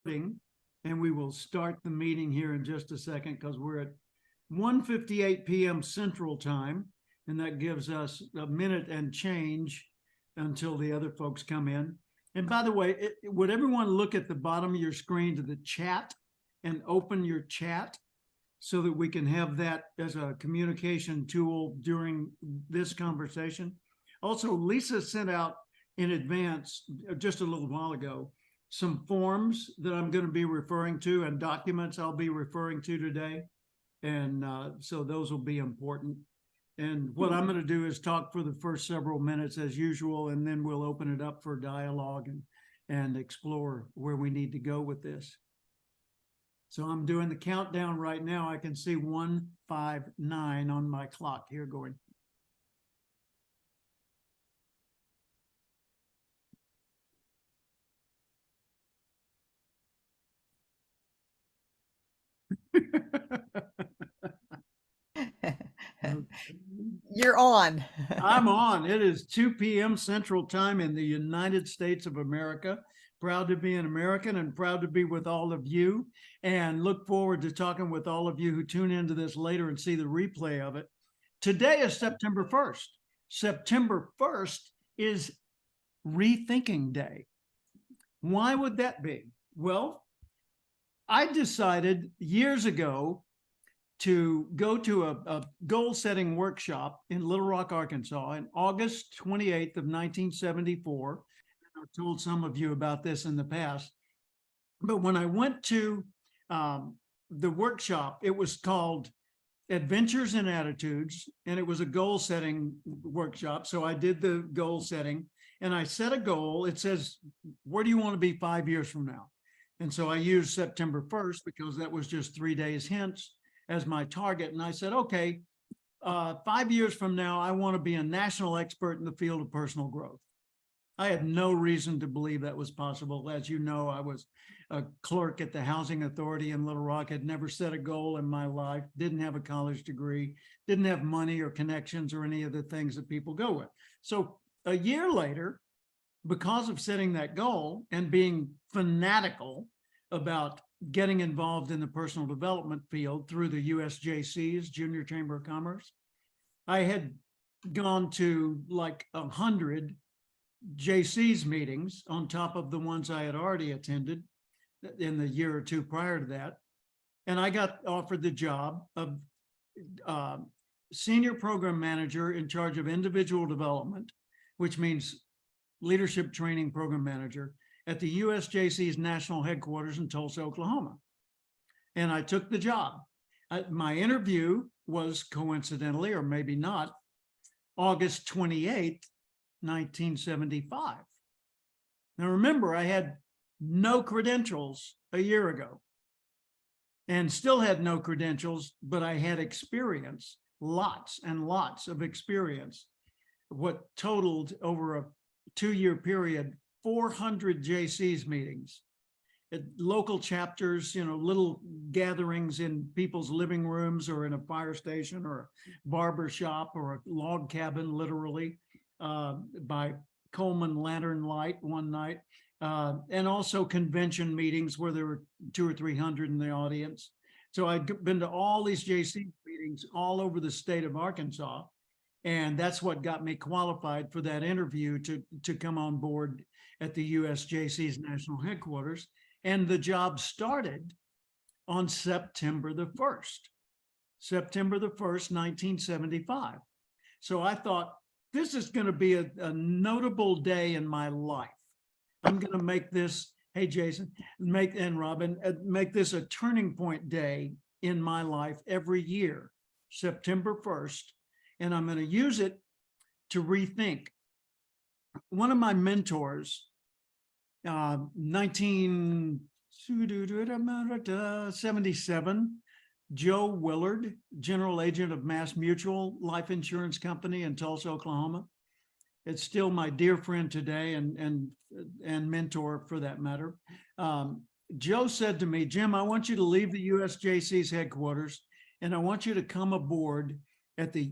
And we will start the meeting here in just a second because we're at 1:58 p.m. Central Time, and that gives us a minute and change until the other folks come in. And by the way, would everyone look at the bottom of your screen to the chat and open your chat so that we can have that as a communication tool during this conversation? Also, Lisa sent out in advance, just a little while ago, some forms that I'm going to be referring to and documents I'll be referring to today. And so those will be important. And what I'm going to do is talk for the first several minutes as usual, and then we'll open it up for dialogue and explore where we need to go with this. So I'm doing the countdown right now. I can see 159 on my clock here going. You're on. I'm on. It is 2 p.m. Central Time in the United States of America. Proud to be an American and proud to be with all of you, and look forward to talking with all of you who tune into this later and see the replay of it. Today is September 1st. September 1st is ReThinking Day. Why would that be? Well, I decided years ago to go to a goal-setting workshop in Little Rock, Arkansas in August 28th of 1974. I've told some of you about this in the past, but when I went to the workshop, it was called Adventures and Attitudes, and it was a goal-setting workshop. So I did the goal setting, and I set a goal. It says, where do you want to be 5 years from now? And so I used September 1st because that was just 3 days hence as my target. And I said, okay, 5 years from now, I want to be a national expert in the field of personal growth. I had no reason to believe that was possible. As you know, I was a clerk at the Housing Authority in Little Rock, had never set a goal in my life, didn't have a college degree, didn't have money or connections or any of the things that people go with. So a year later, because of setting that goal and being fanatical about getting involved in the personal development field through the USJC's Junior Chamber of Commerce, I had gone to like 100 JC's meetings on top of the ones I had already attended in the year or two prior to that. And I got offered the job of senior program manager in charge of individual development, which means leadership training program manager at the USJC's national headquarters in Tulsa, Oklahoma. And I took the job. My interview was coincidentally, or maybe not, August 28th, 1975. Now remember, I had no credentials a year ago and still had no credentials, but I had experience, lots and lots of experience, what totaled over a 2-year period, 400 JC's meetings at local chapters, you know, little gatherings in people's living rooms or in a fire station or a barber shop or a log cabin, literally, by Coleman lantern light one night, and also convention meetings where there were 200 or 300 in the audience. So I'd been to all these JC meetings all over the state of Arkansas, and that's what got me qualified for that interview to come on board at the USJC's national headquarters. And the job started on September the 1st, September the 1st, 1975. So I thought, this is going to be a notable day in my life. I'm going to make this, hey, Jason, and Robin, make this a turning point day in my life every year, September 1st. And I'm going to use it to rethink. One of my mentors, 1977, Joe Willard, general agent of Mass Mutual Life Insurance Company in Tulsa, Oklahoma. It's still my dear friend today and mentor for that matter. Joe said to me, Jim, I want you to leave the USJC's headquarters and I want you to come aboard at the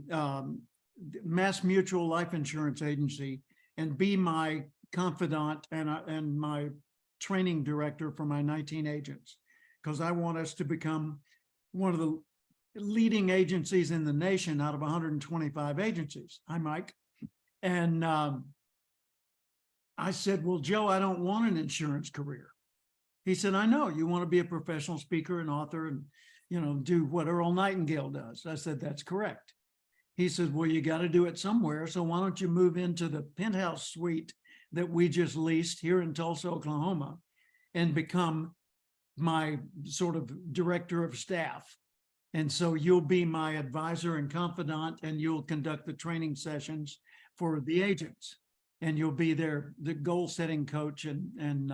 Mass Mutual Life Insurance Agency and be my confidant and my training director for my 19 agents, because I want us to become one of the leading agencies in the nation out of 125 agencies. Hi, Mike. And I said, well, Joe, I don't want an insurance career. He said, I know you want to be a professional speaker and author and, you know, do what Earl Nightingale does. I said, that's correct. He said, well, you got to do it somewhere. So why don't you move into the penthouse suite that we just leased here in Tulsa, Oklahoma, and become my sort of director of staff. And so you'll be my advisor and confidant, and you'll conduct the training sessions for the agents, and you'll be the goal setting coach and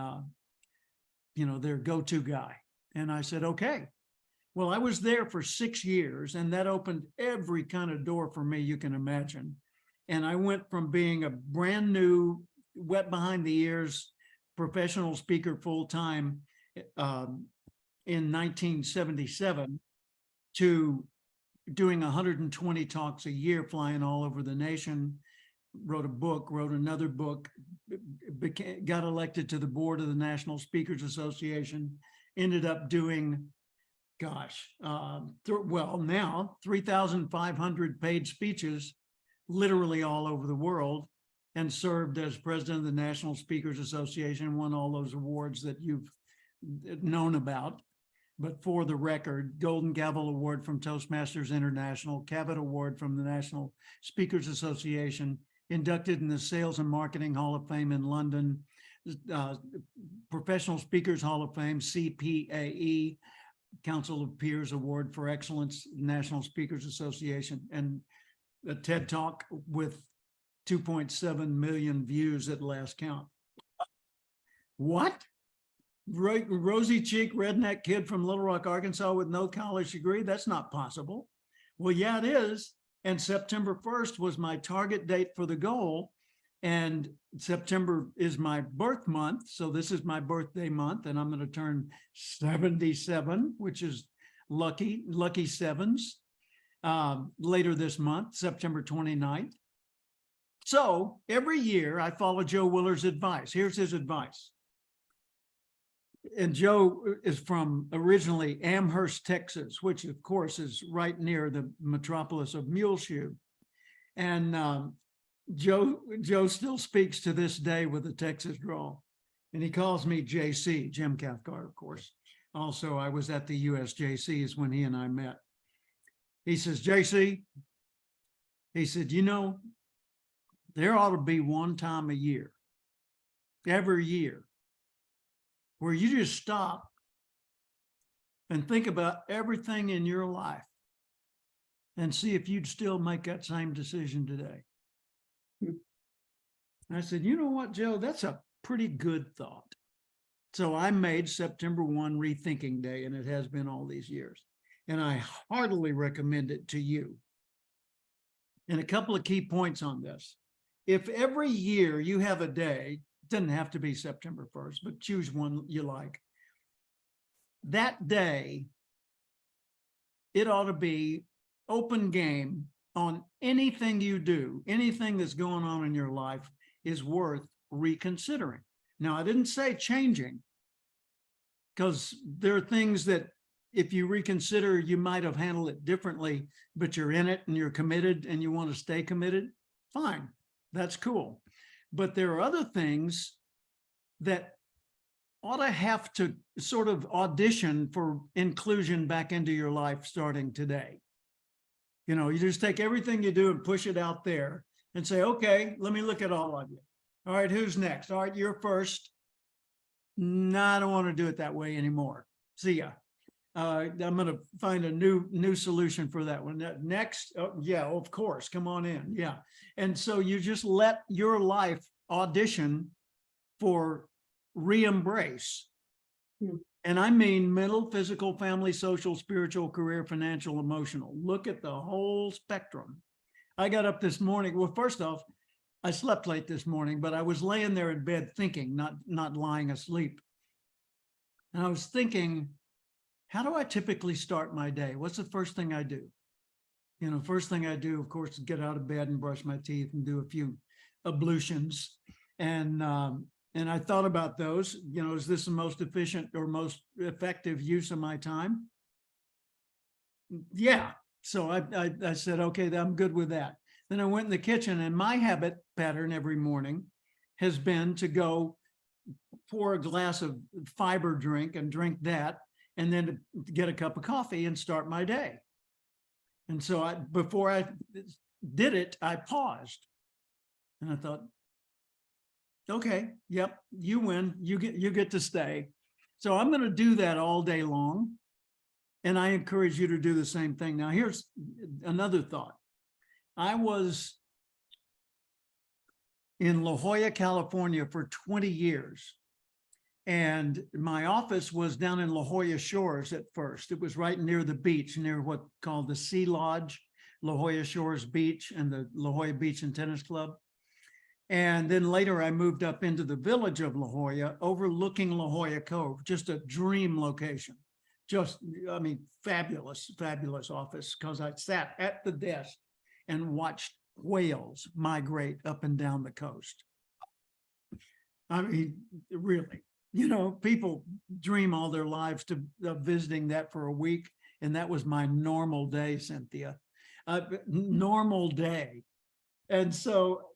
you know, their go-to guy. And I said, okay. Well, I was there for 6 years, and that opened every kind of door for me you can imagine. And I went from being a brand new, wet behind the ears professional speaker full-time in 1977 to doing 120 talks a year, flying all over the nation, wrote a book, wrote another book, got elected to the board of the National Speakers Association, ended up doing, gosh, well, now 3,500 paid speeches literally all over the world, and served as president of the National Speakers Association, won all those awards that you've known about. But for the record, Golden Gavel Award from Toastmasters International, Cavett Award from the National Speakers Association, inducted in the Sales and Marketing Hall of Fame in London, Professional Speakers Hall of Fame, CPAE, Council of Peers Award for Excellence, National Speakers Association, and a TED Talk with 2.7 million views at last count. What? Rosy cheek redneck kid from Little Rock, Arkansas with no college degree? That's not possible. Well, yeah, it is. And September 1st was my target date for the goal. And September is my birth month. So this is my birthday month, and I'm going to turn 77, which is lucky sevens, later this month, September 29th. So every year I follow Joe Willer's advice. Here's his advice. And Joe is from originally Amherst, Texas, which of course is right near the metropolis of Muleshoe. And Joe still speaks to this day with a Texas drawl. And he calls me JC, Jim Cathcart, of course. Also, I was at the USJCs when he and I met. He says, JC, he said, you know, there ought to be one time a year, every year, where you just stop and think about everything in your life and see if you'd still make that same decision today. And I said, you know what, Joe, that's a pretty good thought. So I made September 1 Rethinking Day, and it has been all these years. And I heartily recommend it to you. And a couple of key points on this. If every year you have a day, it doesn't have to be September 1st, but choose one you like. That day, it ought to be open game on anything you do, anything that's going on in your life is worth reconsidering. Now, I didn't say changing, because there are things that if you reconsider, you might have handled it differently, but you're in it and you're committed and you want to stay committed. Fine, that's cool. But there are other things that ought to have to sort of audition for inclusion back into your life starting today. You know, you just take everything you do and push it out there and say, okay, let me look at all of you. All right, who's next? All right, you're first. No, I don't want to do it that way anymore. See ya. I'm going to find a new solution for that one. Next, oh, yeah, of course, come on in. Yeah. And so you just let your life audition for re-embrace. And I mean mental, physical, family, social, spiritual, career, financial, emotional. Look at the whole spectrum. I got up this morning. Well, first off, I slept late this morning, but I was laying there in bed thinking, not lying asleep. And I was thinking, how do I typically start my day? What's the first thing I do? You know, first thing I do, of course, is get out of bed and brush my teeth and do a few ablutions. And And I thought about those, is this the most efficient or most effective use of my time? Yeah. So I said, okay, I'm good with that. Then I went in the kitchen, and my habit pattern every morning has been to go pour a glass of fiber drink and drink that, and then to get a cup of coffee and start my day. And so before I did it, I paused and I thought, okay, yep, you win, you get to stay. So I'm going to do that all day long. And I encourage you to do the same thing. Now, here's another thought. I was in La Jolla, California for 20 years. And my office was down in La Jolla Shores at first. It was right near the beach, near what called the Sea Lodge, La Jolla Shores Beach, and the La Jolla Beach and Tennis Club. And then later I moved up into the village of La Jolla, overlooking La Jolla Cove, just a dream location. Just, I mean, fabulous, fabulous office, because I sat at the desk and watched whales migrate up and down the coast. I mean, really, people dream all their lives of visiting that for a week. And that was my normal day, Cynthia, normal day. And so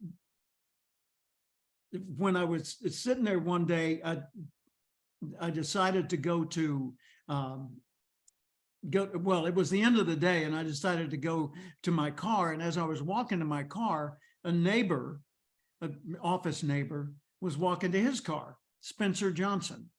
when I was sitting there one day, I decided to go to, well, it was the end of the day, and I decided to go to my car. And as I was walking to my car, a neighbor, an office neighbor, was walking to his car, Spencer Johnson,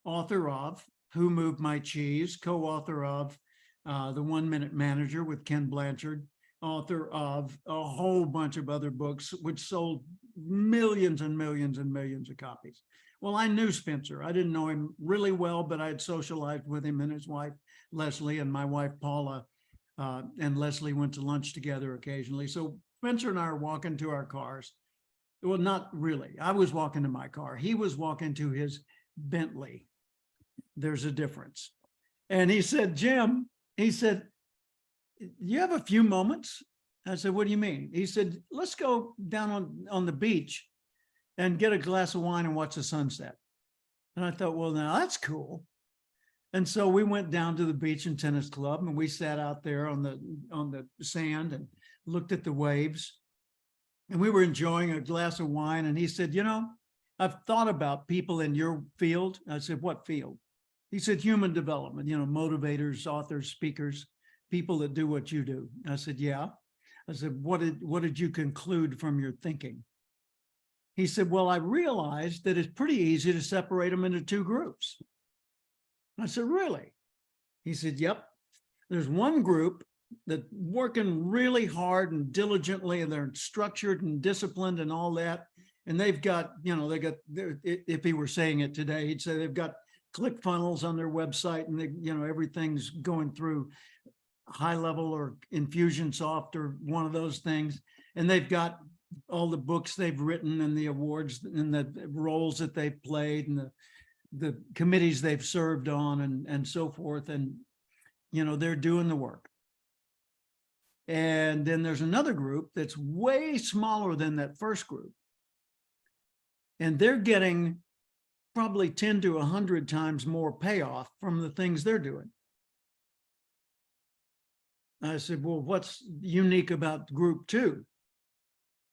author of Who Moved My Cheese, co-author of The 1 Minute Manager with Ken Blanchard, author of a whole bunch of other books, which sold millions and millions and millions of copies. Well, I knew Spencer. I didn't know him really well, but I had socialized with him and his wife, Leslie, and my wife, Paula, and Leslie went to lunch together occasionally. So Spencer and I are walking to our cars. Well, not really. I was walking to my car. He was walking to his Bentley. There's a difference. And he said, Jim, he said, you have a few moments? I said, what do you mean? He said, let's go down on the beach and get a glass of wine and watch the sunset. And I thought, well, now that's cool. And so we went down to the beach and tennis club, and we sat out there on the sand and looked at the waves. And we were enjoying a glass of wine. And he said, I've thought about people in your field. I said, what field? He said, human development, motivators, authors, speakers, people that do what you do. I said, yeah. I said, what did you conclude from your thinking? He said, well, I realized that it's pretty easy to separate them into two groups. I said, really? He said, yep. There's one group that working really hard and diligently, and they're structured and disciplined and all that. And they've got, if he were saying it today, he'd say they've got ClickFunnels on their website, and they, everything's going through High Level or Infusionsoft or one of those things. And they've got all the books they've written and the awards and the roles that they've played and the committees they've served on and so forth. And, they're doing the work. And then there's another group that's way smaller than that first group. And they're getting probably 10 to 100 times more payoff from the things they're doing. I said, well, what's unique about group 2?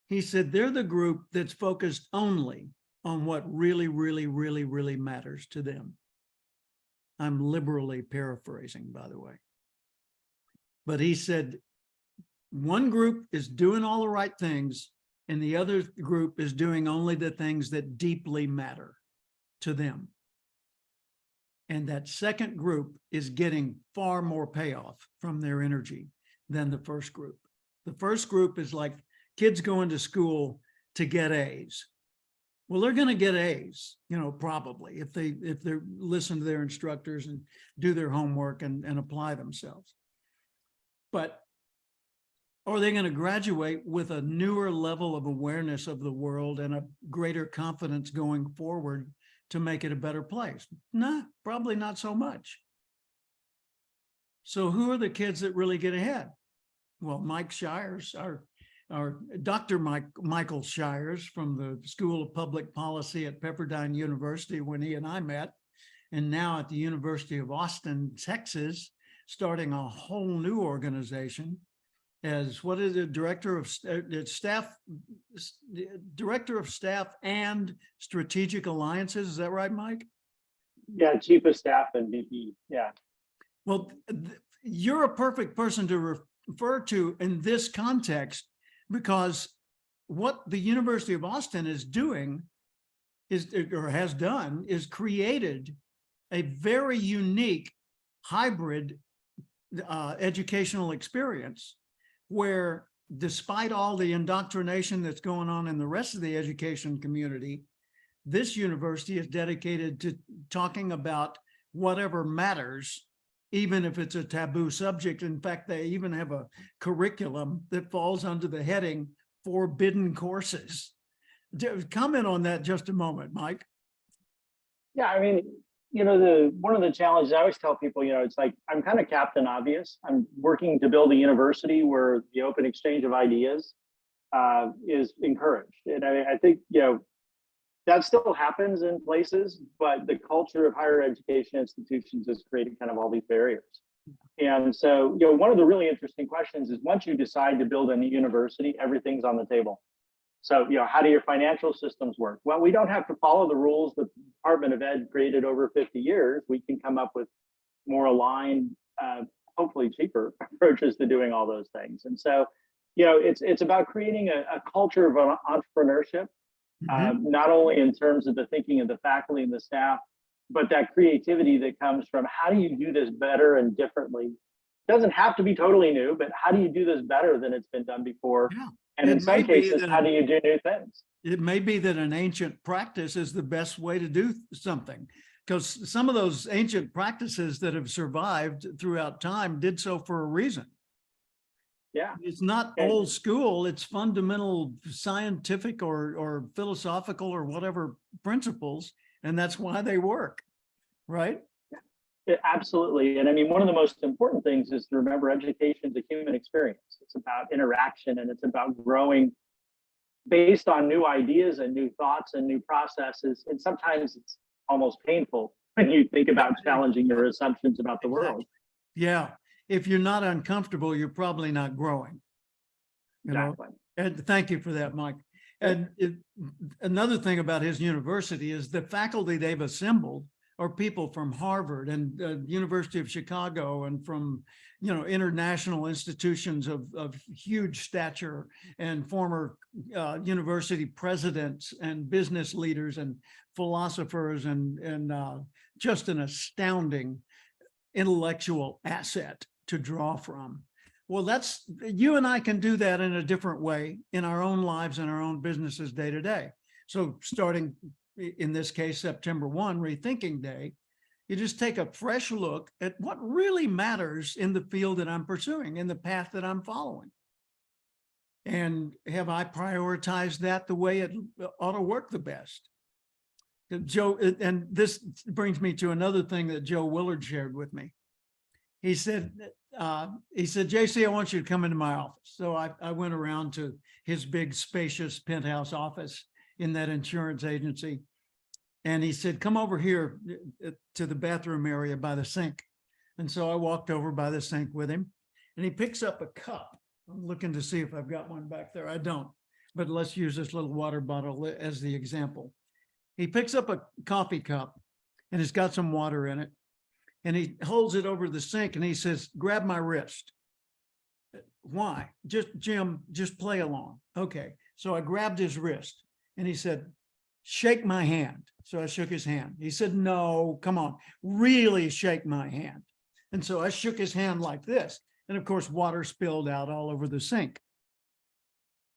He said, they're the group that's focused only on what really, really, really, really matters to them. I'm liberally paraphrasing, by the way. But he said, one group is doing all the right things, and the other group is doing only the things that deeply matter to them. And that second group is getting far more payoff from their energy than the first group. The first group is like kids going to school to get A's. Well, they're going to get A's, probably if they listen to their instructors and do their homework and apply themselves. But are they going to graduate with a newer level of awareness of the world and a greater confidence going forward to make it a better place? No, probably not so much. So who are the kids that really get ahead? Well, Mike Shires, our Dr. Michael Shires from the School of Public Policy at Pepperdine University when he and I met, and now at the University of Austin, Texas, starting a whole new organization as what is it, director of staff and strategic alliances. Is that right, Mike? Yeah, chief of staff and VP. Yeah. Well, you're a perfect person to refer to in this context, because what the University of Austin is doing is, or has done, is created a very unique hybrid educational experience where, despite all the indoctrination that's going on in the rest of the education community, this university is dedicated to talking about whatever matters, even if it's a taboo subject. In fact, they even have a curriculum that falls under the heading forbidden courses. Comment on that just a moment, Mike. Yeah, I mean, one of the challenges I always tell people, it's like, I'm kind of Captain Obvious. I'm working to build a university where the open exchange of ideas is encouraged. And I think, that still happens in places, but the culture of higher education institutions has created kind of all these barriers. And so, one of the really interesting questions is, once you decide to build a new university, everything's on the table. So, how do your financial systems work? Well, we don't have to follow the rules the Department of Ed created over 50 years. We can come up with more aligned, hopefully cheaper approaches to doing all those things. And so, it's about creating a culture of entrepreneurship. Not only in terms of the thinking of the faculty and the staff, but that creativity that comes from, how do you do this better and differently? It doesn't have to be totally new, but how do you do this better than it's been done before? Yeah. And in some cases, how do you do new things? It may be that an ancient practice is the best way to do something, because some of those ancient practices that have survived throughout time did so for a reason. Yeah, it's not old school, it's fundamental scientific or philosophical or whatever principles, and that's why they work, right? Yeah, absolutely. And I mean, one of the most important things is to remember, education is a human experience. It's about interaction, and it's about growing based on new ideas and new thoughts and new processes. And sometimes it's almost painful when you think about challenging your assumptions about the world. Yeah. If you're not uncomfortable, you're probably not growing. Exactly. And thank you for that, Mike. And another thing about his university is the faculty they've assembled are people from Harvard and University of Chicago, and from, international institutions of huge stature, and former university presidents and business leaders and philosophers, and just an astounding intellectual asset to draw from. Well, you and I can do that in a different way in our own lives and our own businesses day to day. So starting in this case, September 1, Rethinking Day, you just take a fresh look at what really matters in the field that I'm pursuing, in the path that I'm following. And have I prioritized that the way it ought to work the best? Joe, and this brings me to another thing that Joe Willard shared with me. He said, JC, I want you to come into my office. So I went around to his big, spacious penthouse office in that insurance agency. And he said, come over here to the bathroom area by the sink. And so I walked over by the sink with him, and he picks up a cup. I'm looking to see if I've got one back there. I don't, but let's use this little water bottle as the example. He picks up a coffee cup, and it's got some water in it. And he holds it over the sink, and he says, grab my wrist. Why? Jim, just play along. Okay. So I grabbed his wrist, and he said, shake my hand. So I shook his hand. He said, no, come on, really shake my hand. And so I shook his hand like this. And of course, water spilled out all over the sink.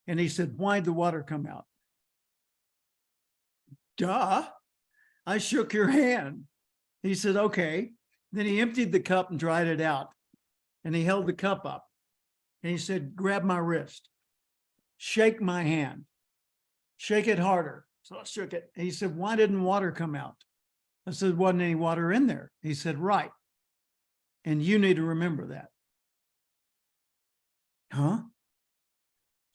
And he said, why'd the water come out? Duh, I shook your hand. He said, okay. Then he emptied the cup and dried it out. And he held the cup up. And he said, grab my wrist. Shake my hand. Shake it harder. So I shook it. He said, why didn't water come out? I said, wasn't any water in there. He said, right. And you need to remember that. Huh?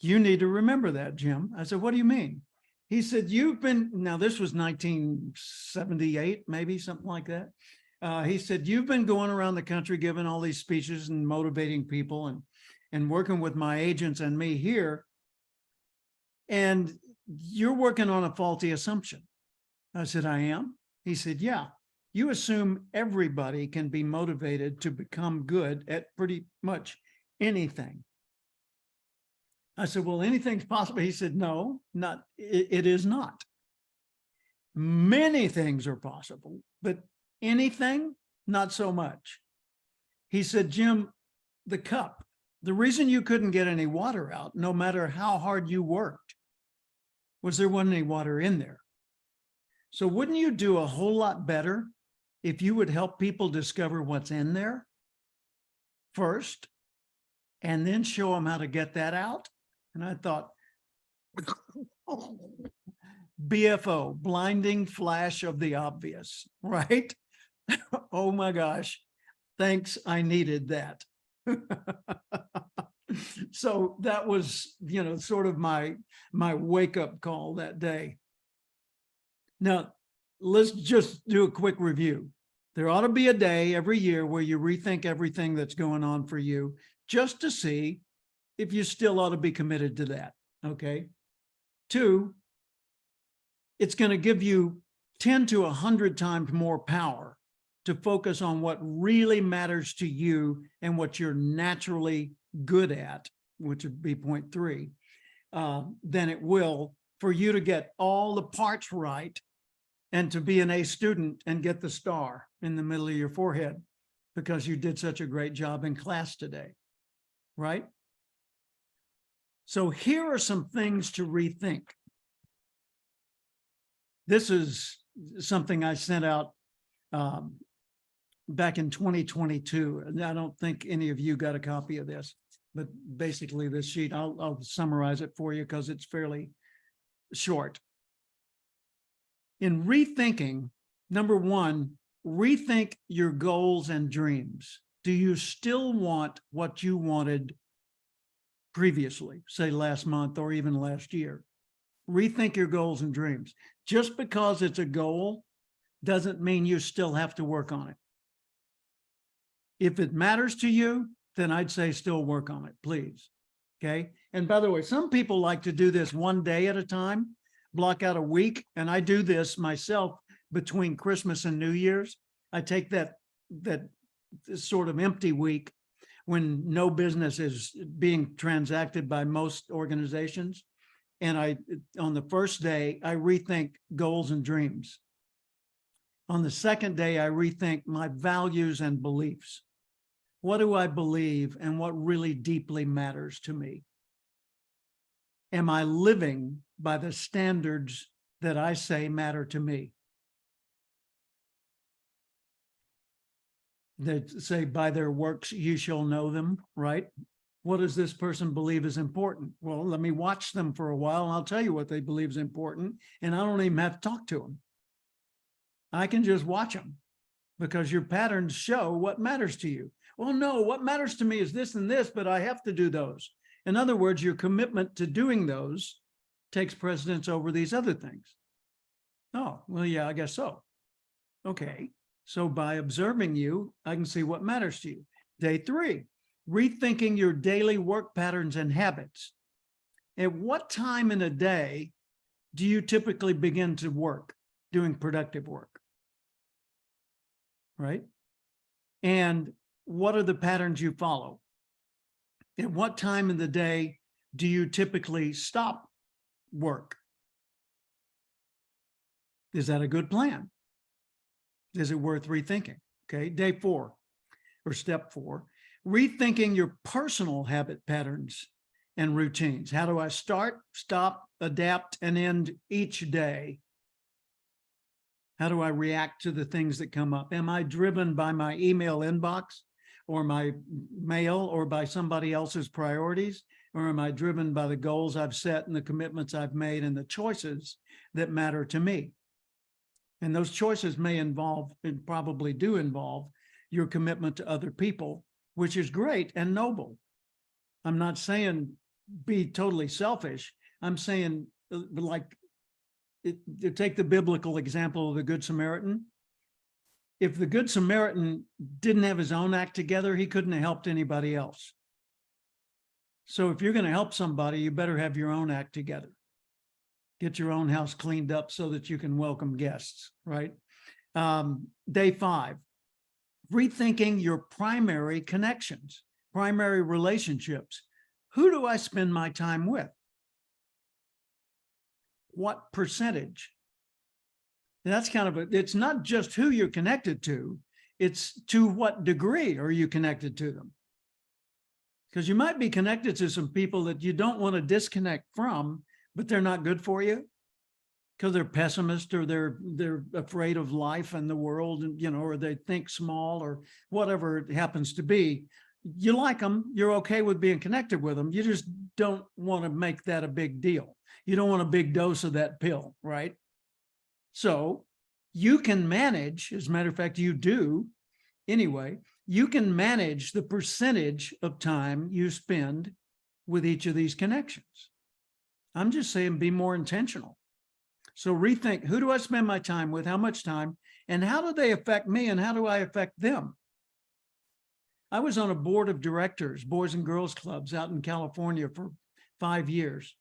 You need to remember that, Jim. I said, what do you mean? He said, you've been, now this was 1978, maybe something like that. He said, you've been going around the country giving all these speeches and motivating people and working with my agents and me here. And you're working on a faulty assumption. I said, I am? He said, yeah, you assume everybody can be motivated to become good at pretty much anything. I said, well, anything's possible. He said, no, not, it is not. Many things are possible, but anything, not so much. He said, Jim, the cup, the reason you couldn't get any water out, no matter how hard you worked, was there wasn't any water in there. So wouldn't you do a whole lot better if you would help people discover what's in there first, and then show them how to get that out? And I thought, BFO, blinding flash of the obvious, right? Oh my gosh, thanks, I needed that. So that was, you know, sort of my wake-up call that day. Now, let's just do a quick review. There ought to be a day every year where you rethink everything that's going on for you, just to see if you still ought to be committed to that, okay? 2, it's going to give you 10 to 100 times more power to focus on what really matters to you and what you're naturally good at, which would be point 3, than it will for you to get all the parts right and to be an A student and get the star in the middle of your forehead because you did such a great job in class today, right? So here are some things to rethink. This is something I sent out back in 2022. And I don't think any of you got a copy of this, but basically this sheet, I'll summarize it for you because it's fairly short. In rethinking, number 1, rethink your goals and dreams. Do you still want what you wanted previously, say last month or even last year? Rethink your goals and dreams. Just because it's a goal doesn't mean you still have to work on it. If it matters to you, then I'd say still work on it, please. Okay. And by the way, some people like to do this one day at a time, block out a week. And I do this myself between Christmas and New Year's. I take that sort of empty week when no business is being transacted by most organizations. And on the first day, I rethink goals and dreams. On the second day, I rethink my values and beliefs. What do I believe and what really deeply matters to me? Am I living by the standards that I say matter to me? They say, by their works you shall know them, right? What does this person believe is important? Well, let me watch them for a while and I'll tell you what they believe is important. And I don't even have to talk to them. I can just watch them because your patterns show what matters to you. Well, no, what matters to me is this and this, but I have to do those. In other words, your commitment to doing those takes precedence over these other things. Oh, well, yeah, I guess so. Okay. So by observing you, I can see what matters to you. Day 3, rethinking your daily work patterns and habits. At what time in a day do you typically begin to work, doing productive work? Right? And what are the patterns you follow? At what time in the day do you typically stop work? Is that a good plan? Is it worth rethinking? Okay, day 4 or step 4, rethinking your personal habit patterns and routines. How do I start, stop, adapt, and end each day? How do I react to the things that come up? Am I driven by my email inbox or my mail or by somebody else's priorities? Or am I driven by the goals I've set and the commitments I've made and the choices that matter to me? And those choices may involve, and probably do involve, your commitment to other people, which is great and noble. I'm not saying be totally selfish. I'm saying, like, to take the biblical example of the Good Samaritan. If the Good Samaritan didn't have his own act together, he couldn't have helped anybody else. So if you're going to help somebody, you better have your own act together. Get your own house cleaned up so that you can welcome guests, right? Day 5, rethinking your primary connections, primary relationships. Who do I spend my time with? What percentage? And that's kind of it's not just who you're connected to, it's to what degree are you connected to them? Because you might be connected to some people that you don't want to disconnect from, but they're not good for you because they're pessimist, or they're afraid of life and the world, and or they think small, or whatever it happens to be. You like them, you're okay with being connected with them. You just don't want to make that a big deal. You don't want a big dose of that pill, right? So you can manage, as a matter of fact, you do anyway, you can manage the percentage of time you spend with each of these connections. I'm just saying, be more intentional. So rethink, who do I spend my time with? How much time? And how do they affect me? And how do I affect them? I was on a board of directors, Boys and Girls Clubs out in California for 5 years.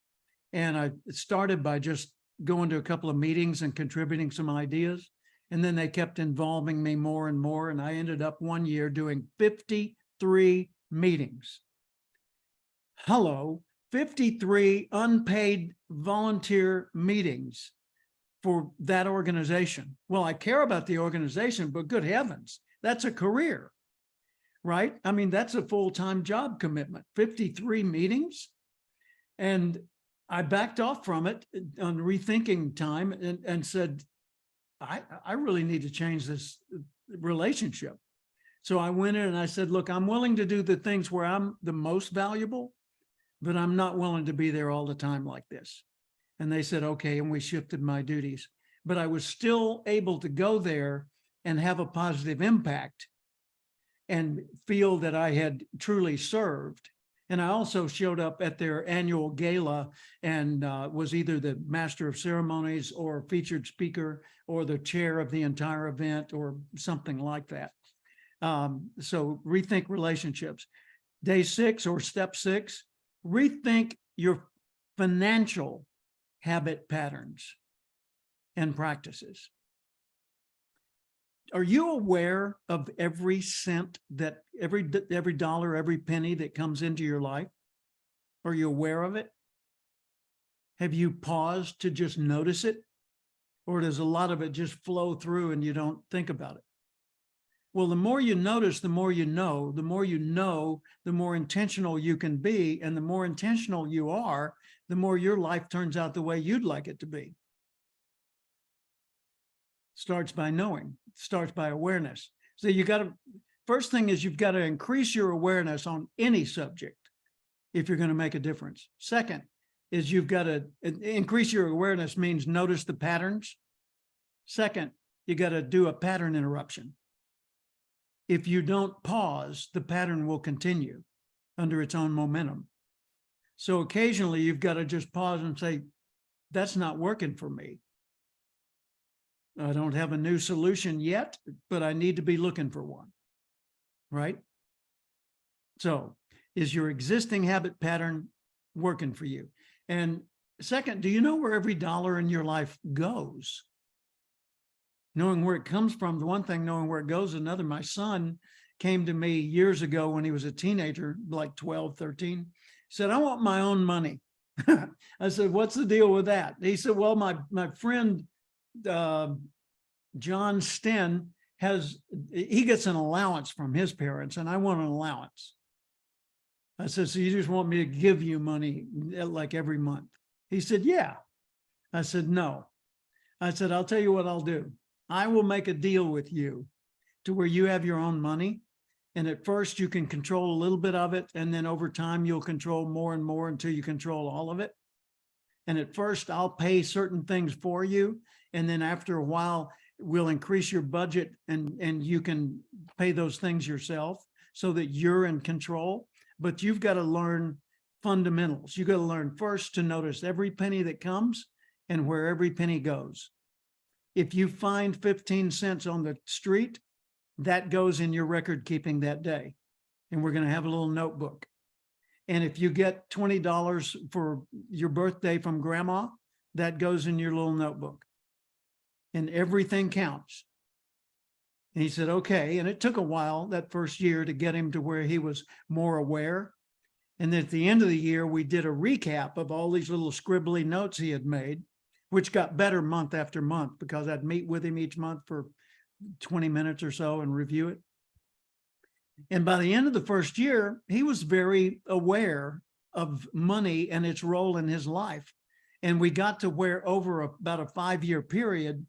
And I started by just going to a couple of meetings and contributing some ideas. And then they kept involving me more and more. And I ended up one year doing 53 meetings. Hello, 53 unpaid volunteer meetings for that organization. Well, I care about the organization, but good heavens, that's a career, right? I mean, that's a full-time job commitment, 53 meetings. And I backed off from it on rethinking time and said, I really need to change this relationship. So I went in and I said, look, I'm willing to do the things where I'm the most valuable, but I'm not willing to be there all the time like this. And they said, okay, and we shifted my duties. But I was still able to go there and have a positive impact and feel that I had truly served. And I also showed up at their annual gala and was either the master of ceremonies or featured speaker or the chair of the entire event or something like that. So rethink relationships. Day 6 or step 6, rethink your financial habit patterns and practices. Are you aware of every cent that every dollar, every penny that comes into your life? Are you aware of it? Have you paused to just notice it? Or does a lot of it just flow through and you don't think about it? Well, the more you notice, the more you know, the more you know, the more intentional you can be. And the more intentional you are, the more your life turns out the way you'd like it to be. Starts by knowing, starts by awareness. So you got to, first thing is you've got to increase your awareness on any subject if you're going to make a difference. Second is you've got to increase your awareness means notice the patterns. Second, you got to do a pattern interruption. If you don't pause, the pattern will continue under its own momentum. So occasionally you've got to just pause and say, that's not working for me. I don't have a new solution yet, but I need to be looking for one, right? So is your existing habit pattern working for you? And second, do you know where every dollar in your life goes? Knowing where it comes from, the one thing, knowing where it goes, another. My son came to me years ago when he was a teenager, like 12, 13, said, I want my own money. I said, what's the deal with that? He said, well, my friend, John Sten he gets an allowance from his parents and I want an allowance. I said, so you just want me to give you money like every month? He said, yeah. I said, no. I said, I'll tell you what I'll do. I will make a deal with you to where you have your own money. And at first you can control a little bit of it. And then over time, you'll control more and more until you control all of it. And at first I'll pay certain things for you. And then after a while, we'll increase your budget and you can pay those things yourself so that you're in control. But you've got to learn fundamentals. You got to learn first to notice every penny that comes and where every penny goes. If you find 15 cents on the street, that goes in your record keeping that day. And we're going to have a little notebook. And if you get $20 for your birthday from grandma, that goes in your little notebook. And everything counts. And he said, okay. And it took a while that first year to get him to where he was more aware. And then at the end of the year, we did a recap of all these little scribbly notes he had made, which got better month after month because I'd meet with him each month for 20 minutes or so and review it. And by the end of the first year, he was very aware of money and its role in his life. And we got to where over about a 5-year period,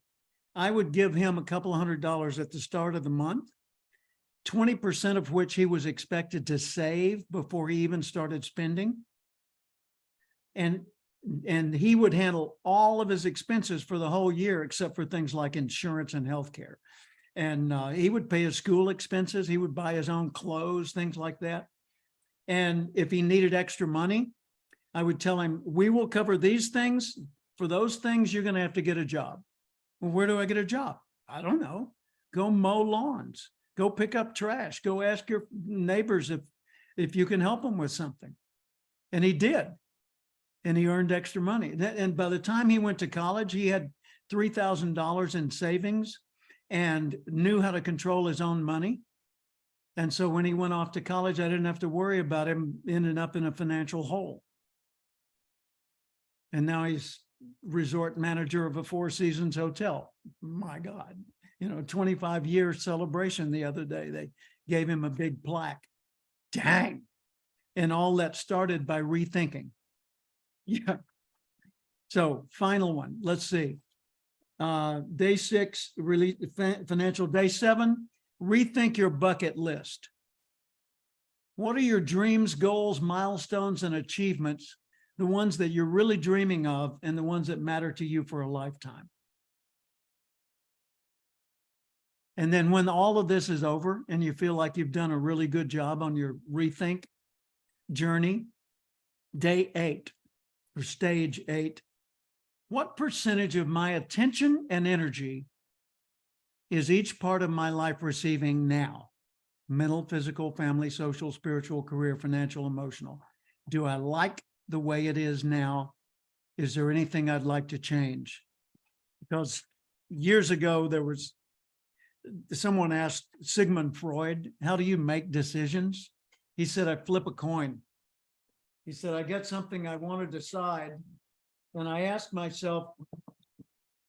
I would give him a couple of $100 at the start of the month, 20% of which he was expected to save before he even started spending. And he would handle all of his expenses for the whole year, except for things like insurance and healthcare. And he would pay his school expenses. He would buy his own clothes, things like that. And if he needed extra money, I would tell him, we will cover these things. For those things, you're going to have to get a job. Well, where do I get a job? I don't know. Go mow lawns. Go pick up trash. Go ask your neighbors if you can help them with something. And he did. And he earned extra money. And by the time he went to college, he had $3,000 in savings and knew how to control his own money. And so when he went off to college, I didn't have to worry about him ending up in a financial hole. And now he's resort manager of a Four Seasons hotel. My God, 25-year celebration the other day. They gave him a big plaque. Dang. And all that started by rethinking. Yeah. So final one, let's see. Day 6, really financial. Day 7, rethink your bucket list. What are your dreams, goals, milestones, and achievements? The ones that you're really dreaming of and the ones that matter to you for a lifetime. And then when all of this is over and you feel like you've done a really good job on your rethink journey, day 8 or stage 8, what percentage of my attention and energy is each part of my life receiving now? Mental, physical, family, social, spiritual, career, financial, emotional. Do I like the way it is now? Is there anything I'd like to change? Because years ago, someone asked Sigmund Freud, how do you make decisions? He said, I flip a coin. He said, I get something I want to decide. And I ask myself,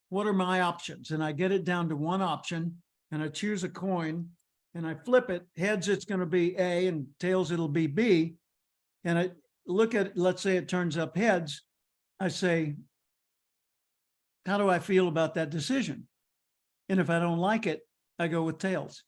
what are my options? And I get it down to one option and I choose a coin and I flip it. Heads, it's going to be A, and tails, it'll be B. And I look at it, let's say it turns up heads. I say, how do I feel about that decision? And if I don't like it, I go with tails.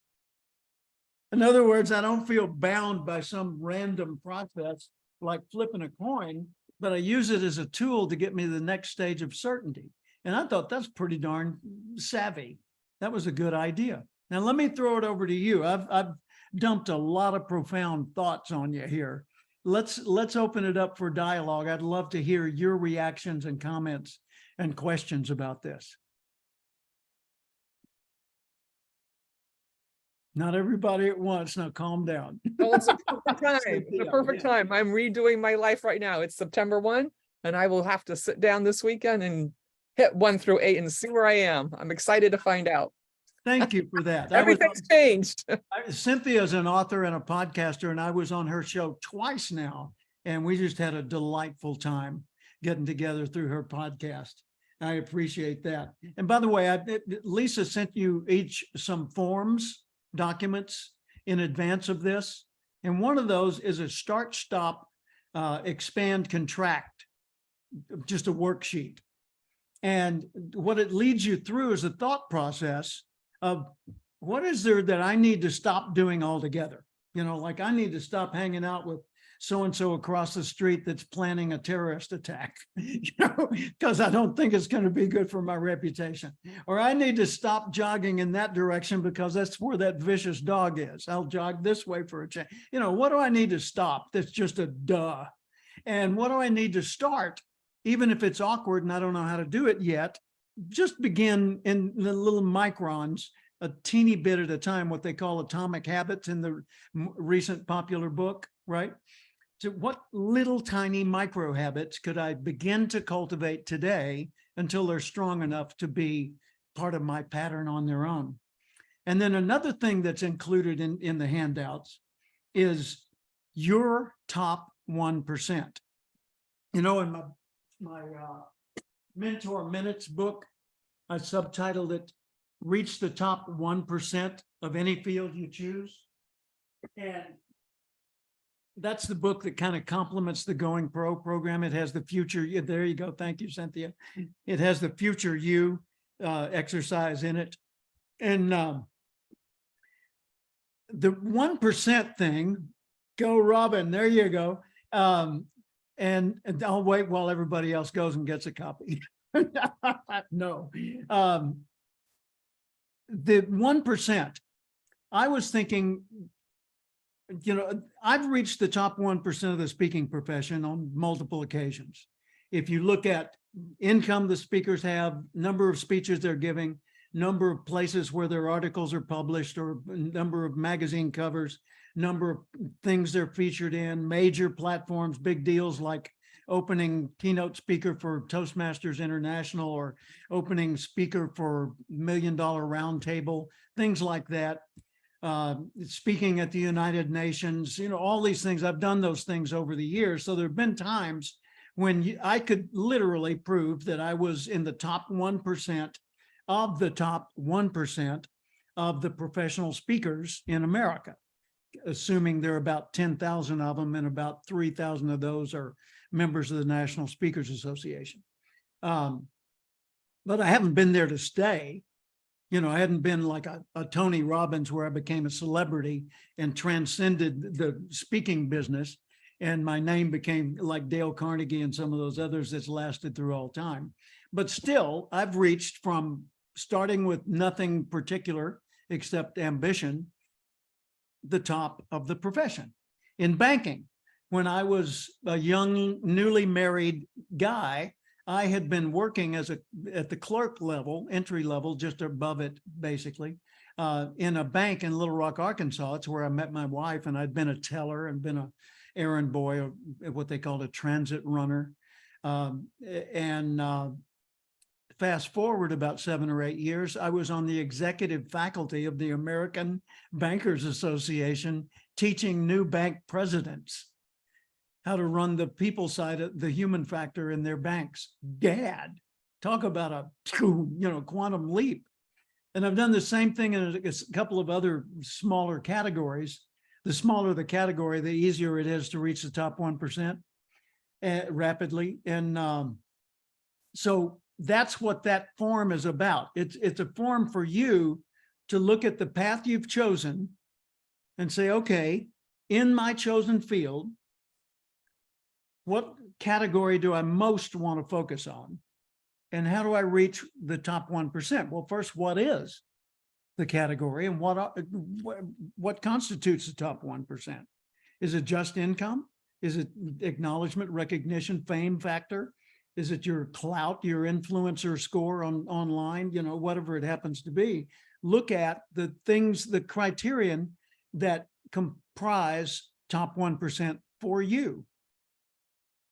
In other words, I don't feel bound by some random process like flipping a coin, but I use it as a tool to get me to the next stage of certainty. And I thought that's pretty darn savvy. That was a good idea. Now, let me throw it over to you. I've dumped a lot of profound thoughts on you here. Let's open it up for dialogue. I'd love to hear your reactions and comments and questions about this. Not everybody at once. Now calm down. Well, it's a perfect time. It's a perfect time. I'm redoing my life right now. It's September 1, and I will have to sit down this weekend and hit 1 through 8 and see where I am. I'm excited to find out. Thank you for that. Everything's changed. Cynthia's an author and a podcaster, and I was on her show twice now, and we just had a delightful time getting together through her podcast. I appreciate that. And by the way, Lisa sent you each some forms, documents in advance of this. And one of those is a start, stop, expand, contract, just a worksheet. And what it leads you through is a thought process of what is there that I need to stop doing altogether? Like I need to stop hanging out with so-and-so across the street that's planning a terrorist attack, because I don't think it's going to be good for my reputation. Or I need to stop jogging in that direction because that's where that vicious dog is. I'll jog this way for a change. What do I need to stop? That's just a duh. And what do I need to start? Even if it's awkward and I don't know how to do it yet, just begin in the little microns, a teeny bit at a time, what they call atomic habits in the recent popular book, right? So what little tiny micro habits could I begin to cultivate today until they're strong enough to be part of my pattern on their own? And then another thing that's included in the handouts is your top 1%. You know, in my Mentor Minutes book, I subtitled it, Reach the Top 1% of Any Field You Choose. And that's the book that kind of complements the Going Pro program. It has the future. There you go. Thank you, Cynthia. It has the future you exercise in it. And the 1% thing, go Robin, there you go. And I'll wait while everybody else goes and gets a copy. No. The 1%, I was thinking, you know, I've reached the top 1% of the speaking profession on multiple occasions. If you look at income the speakers have, number of speeches they're giving, number of places where their articles are published, or number of magazine covers, number of things they're featured in, major platforms, big deals like opening keynote speaker for Toastmasters International or opening speaker for $1 Million Roundtable, things like that. Speaking at the United Nations, you know, all these things. I've done those things over the years. So there have been times when I could literally prove that I was in the top 1% of the top 1% of the professional speakers in America, assuming there are about 10,000 of them, and about 3,000 of those are members of the National Speakers Association. But I haven't been there to stay. You know, I hadn't been like a Tony Robbins where I became a celebrity and transcended the speaking business, and my name became like Dale Carnegie and some of those others that's lasted through all time. But still, I've reached from starting with nothing particular except ambition, the top of the profession. In banking, when I was a young, newly married guy, I had been working at the clerk level, entry level, just above it, basically, in a bank in Little Rock, Arkansas. It's where I met my wife, and I'd been a teller and been a errand boy, or what they called a transit runner. Fast forward about 7 or 8 years, I was on the executive faculty of the American Bankers Association, teaching new bank presidents how to run the people side of the human factor in their banks. Gad, talk about a quantum leap. And I've done the same thing in a couple of other smaller categories. The smaller the category, the easier it is to reach the top 1% rapidly. And so that's what that form is about. It's a form for you to look at the path you've chosen and say, okay, in my chosen field, what category do I most want to focus on? And how do I reach the top 1%? Well, first, what is the category, and what constitutes the top 1%? Is it just income? Is it acknowledgement, recognition, fame factor? Is it your clout, your influencer score online, whatever it happens to be? Look at the things, the criterion that comprise top 1% for you.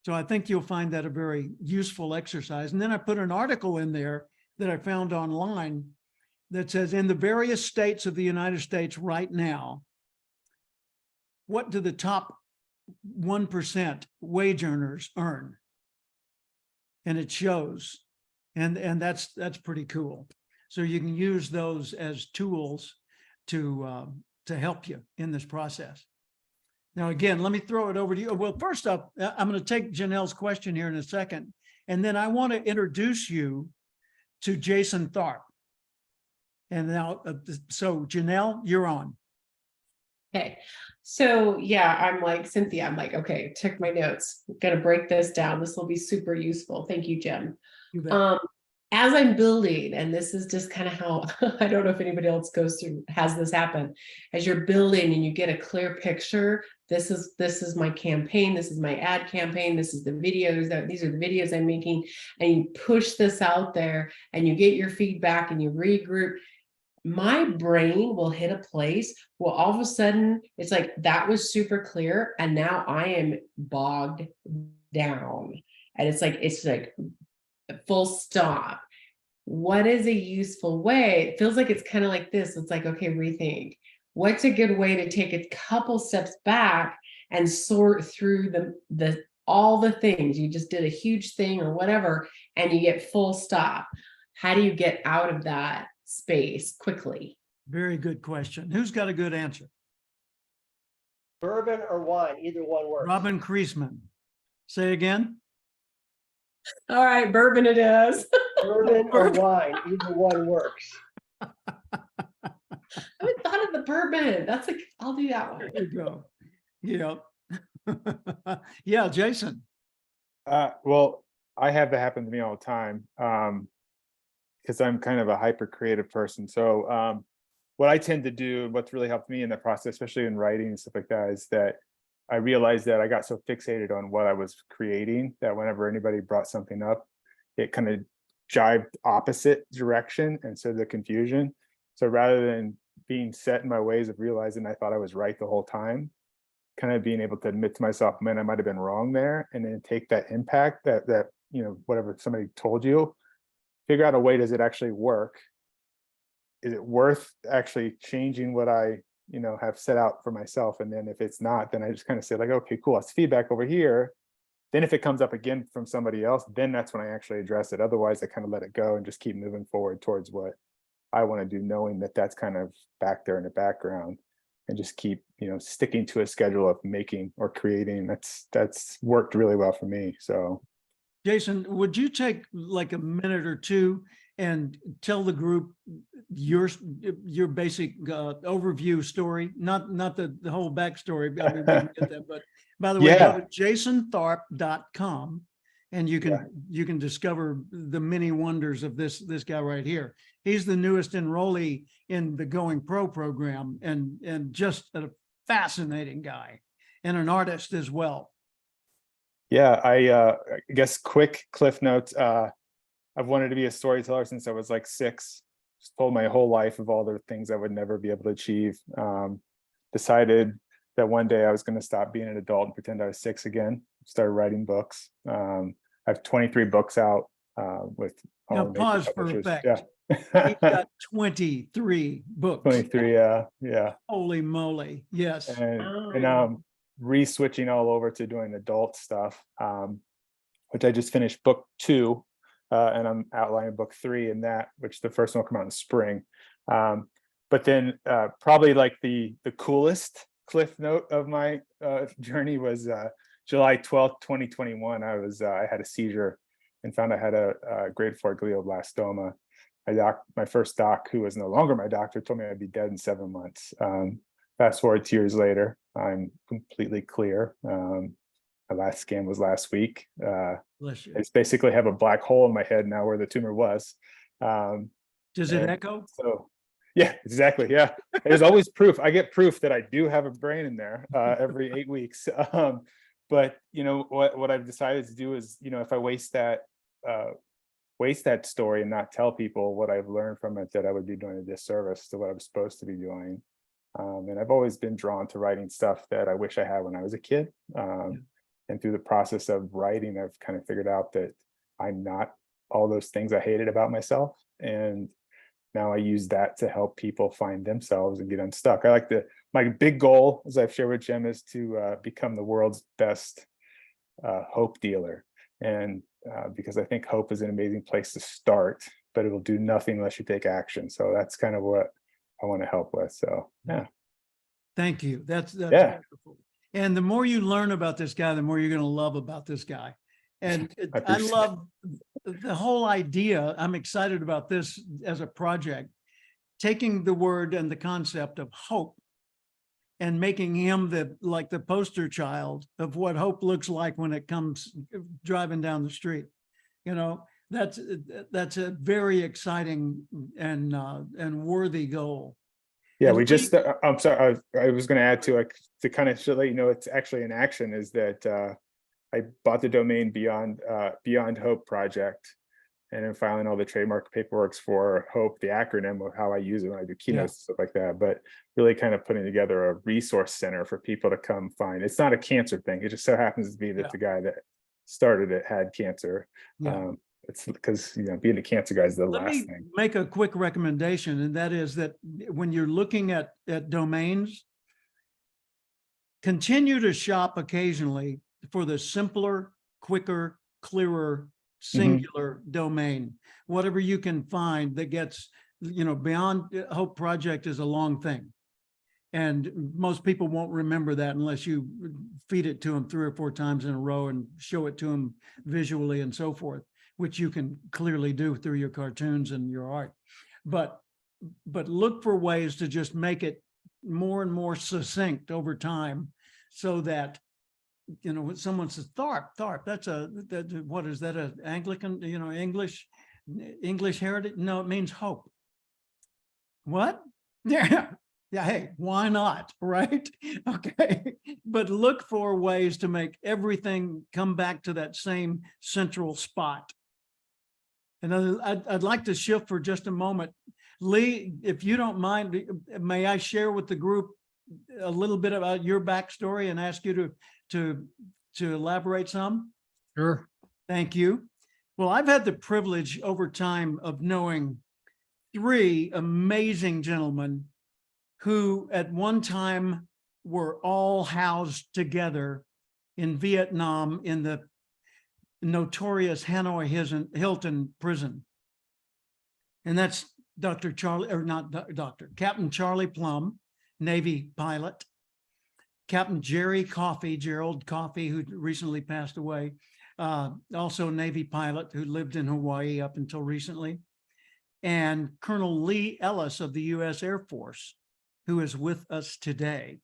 So I think you'll find that a very useful exercise. And then I put an article in there that I found online that says, in the various states of the United States right now, what do the top 1% wage earners earn? And it shows, and that's pretty cool. So you can use those as tools to help you in this process. Now, again, let me throw it over to you. Well, first up, I'm going to take Janelle's question here in a second, and then I want to introduce you to Jason Tharp. And now, so Janelle, you're on. Okay. So yeah, I'm like Cynthia, I'm like, okay, took my notes. I'm gonna break this down. This will be super useful. Thank you, Jim. You bet. as I'm building, and this is just kind of how, I don't know if anybody else has this happen, as you're building and you get a clear picture, this is my campaign, this is my ad campaign, this is the videos, these are the videos I'm making, and you push this out there and you get your feedback and you regroup, my brain will hit a place where all of a sudden it's like, that was super clear, and now I am bogged down. And it's like full stop. What is a useful way? It feels like it's kind of like this. It's like, okay, rethink. What's a good way to take a couple steps back and sort through all the things? You just did a huge thing or whatever, and you get full stop. How do you get out of that space quickly? Very good question. Who's got a good answer? Bourbon or wine, either one works. Robin Kreisman. Say again. All right, bourbon it is. Bourbon or wine, either one works. I haven't thought of the bourbon. I'll do that one. There you go. Yeah. Yeah, Jason. Well, I have that happen to me all the time because I'm kind of a hyper creative person. So what I tend to do, what's really helped me in that process, especially in writing and stuff like that, is that I realized that I got so fixated on what I was creating that whenever anybody brought something up, it kind of jived opposite direction. And so the confusion. So rather than being set in my ways of realizing I thought I was right the whole time, kind of being able to admit to myself, man, I might have been wrong there, and then take that impact that whatever somebody told you, figure out a way, does it actually work? Is it worth actually changing what I have set out for myself? And then if it's not, then I just kind of say like, okay, cool, it's feedback over here. Then if it comes up again from somebody else, then that's when I actually address it. Otherwise I kind of let it go and just keep moving forward towards what I want to do, knowing that that's kind of back there in the background, and just keep, sticking to a schedule of making or creating. That's worked really well for me. So Jason, would you take like a minute or two and tell the group your basic overview story, not the whole backstory. I mean, we can get that, but by the way, go to jasontharp.com and you can discover the many wonders of this guy right here. He's the newest enrollee in the Going Pro program, and just a fascinating guy and an artist as well. Yeah, I guess quick cliff notes. I've wanted to be a storyteller since I was like 6. Just told my whole life of all the things I would never be able to achieve. Decided that one day I was going to stop being an adult and pretend I was 6 again. Started writing books. I have 23 books out with. Now pause for effect. Yeah. He's got 23 books. 23, yeah. Holy moly! Yes. And re-switching all over to doing adult stuff, which I just finished book 2. And I'm outlining book 3 in that, which the first one will come out in spring. But then probably like the coolest cliff note of my journey was July 12th, 2021. I had a seizure and found I had a grade 4 glioblastoma. My first doc, who was no longer my doctor, told me I'd be dead in 7 months. Fast forward 2 years later, I'm completely clear. My last scan was last week. I just basically have a black hole in my head now where the tumor was. Does it echo? So, yeah, exactly. Yeah, there's always proof. I get proof that I do have a brain in there every 8 weeks. But what I've decided to do is, if I waste that story and not tell people what I've learned from it, that I would be doing a disservice to what I'm supposed to be doing. And I've always been drawn to writing stuff that I wish I had when I was a kid. And through the process of writing, I've kind of figured out that I'm not all those things I hated about myself. And now I use that to help people find themselves and get unstuck. My big goal, as I've shared with Jim, is to become the world's best hope dealer. And because I think hope is an amazing place to start, but it will do nothing unless you take action. So that's kind of what I want to help with. So, yeah. Thank you. That's wonderful. And the more you learn about this guy, the more you're going to love about this guy. And I love the whole idea. I'm excited about this as a project, taking the word and the concept of hope and making him the poster child of what hope looks like when it comes driving down the street. that's a very exciting and worthy goal. Yeah, And we just, Lee- I'm sorry, I was going to add to kind of let you know it's actually in action is that I bought the domain Beyond Hope project, and I'm filing all the trademark paperwork for Hope, the acronym of how I use it when I do keynotes and stuff like that. But really kind of putting together a resource center for people to come find. It's not a cancer thing. It just so happens to be that the guy that started it had cancer. Yeah. It's because, you know, being a cancer guy is the Let last me thing. make a quick recommendation, and that is that when you're looking at domains, continue to shop occasionally for the simpler, quicker, clearer, singular domain. Whatever you can find that gets, you know, Beyond Hope Project is a long thing. And most people won't remember that unless you feed it to them 3 or 4 times in a row and show it to them visually and so forth, which you can clearly do through your cartoons and your art. But look for ways to just make it more and more succinct over time, so that, you know, when someone says Tharp, that's what is that, an Anglican, you know, English heritage? No, it means hope. What? Yeah. Yeah, hey, why not, right? Okay, but look for ways to make everything come back to that same central spot. And I'd like to shift for just a moment. Lee, if you don't mind, may I share with the group a little bit about your backstory and ask you to elaborate some? Sure. Thank you. Well, I've had the privilege over time of knowing 3 amazing gentlemen who at one time were all housed together in Vietnam in the notorious Hanoi Hilton prison. And that's Captain Charlie Plum, Navy pilot, Captain Gerald Coffey, who recently passed away, also Navy pilot who lived in Hawaii up until recently, and Colonel Lee Ellis of the U.S. Air Force, who is with us today.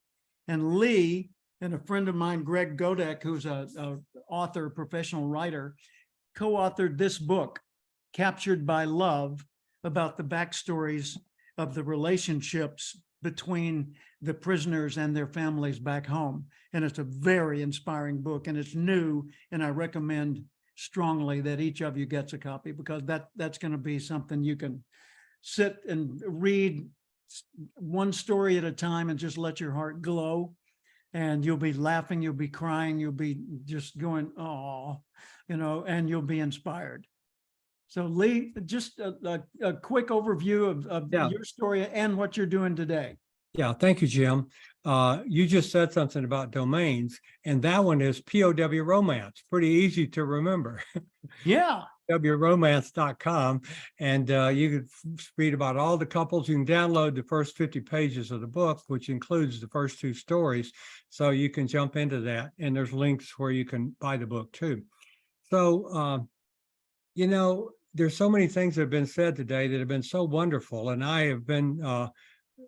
And Lee and a friend of mine, Greg Godek, who's a author, professional writer, co-authored this book, Captured by Love, about the backstories of the relationships between the prisoners and their families back home. And it's a very inspiring book, and it's new, and I recommend strongly that each of you gets a copy, because that's going to be something you can sit and read one story at a time and just let your heart glow, and you'll be laughing, you'll be crying, you'll be just going, oh, you know, and you'll be inspired. So Lee, just a quick overview of your story and what you're doing today. Yeah, thank you, Jim. You just said something about domains, and that one is POW Romance. Pretty easy to remember. Yeah. POWromance.com, and you can read about all the couples. You can download the first 50 pages of the book, which includes the first 2 stories, so you can jump into that, and there's links where you can buy the book too. So, you know, there's so many things that have been said today that have been so wonderful, and I have been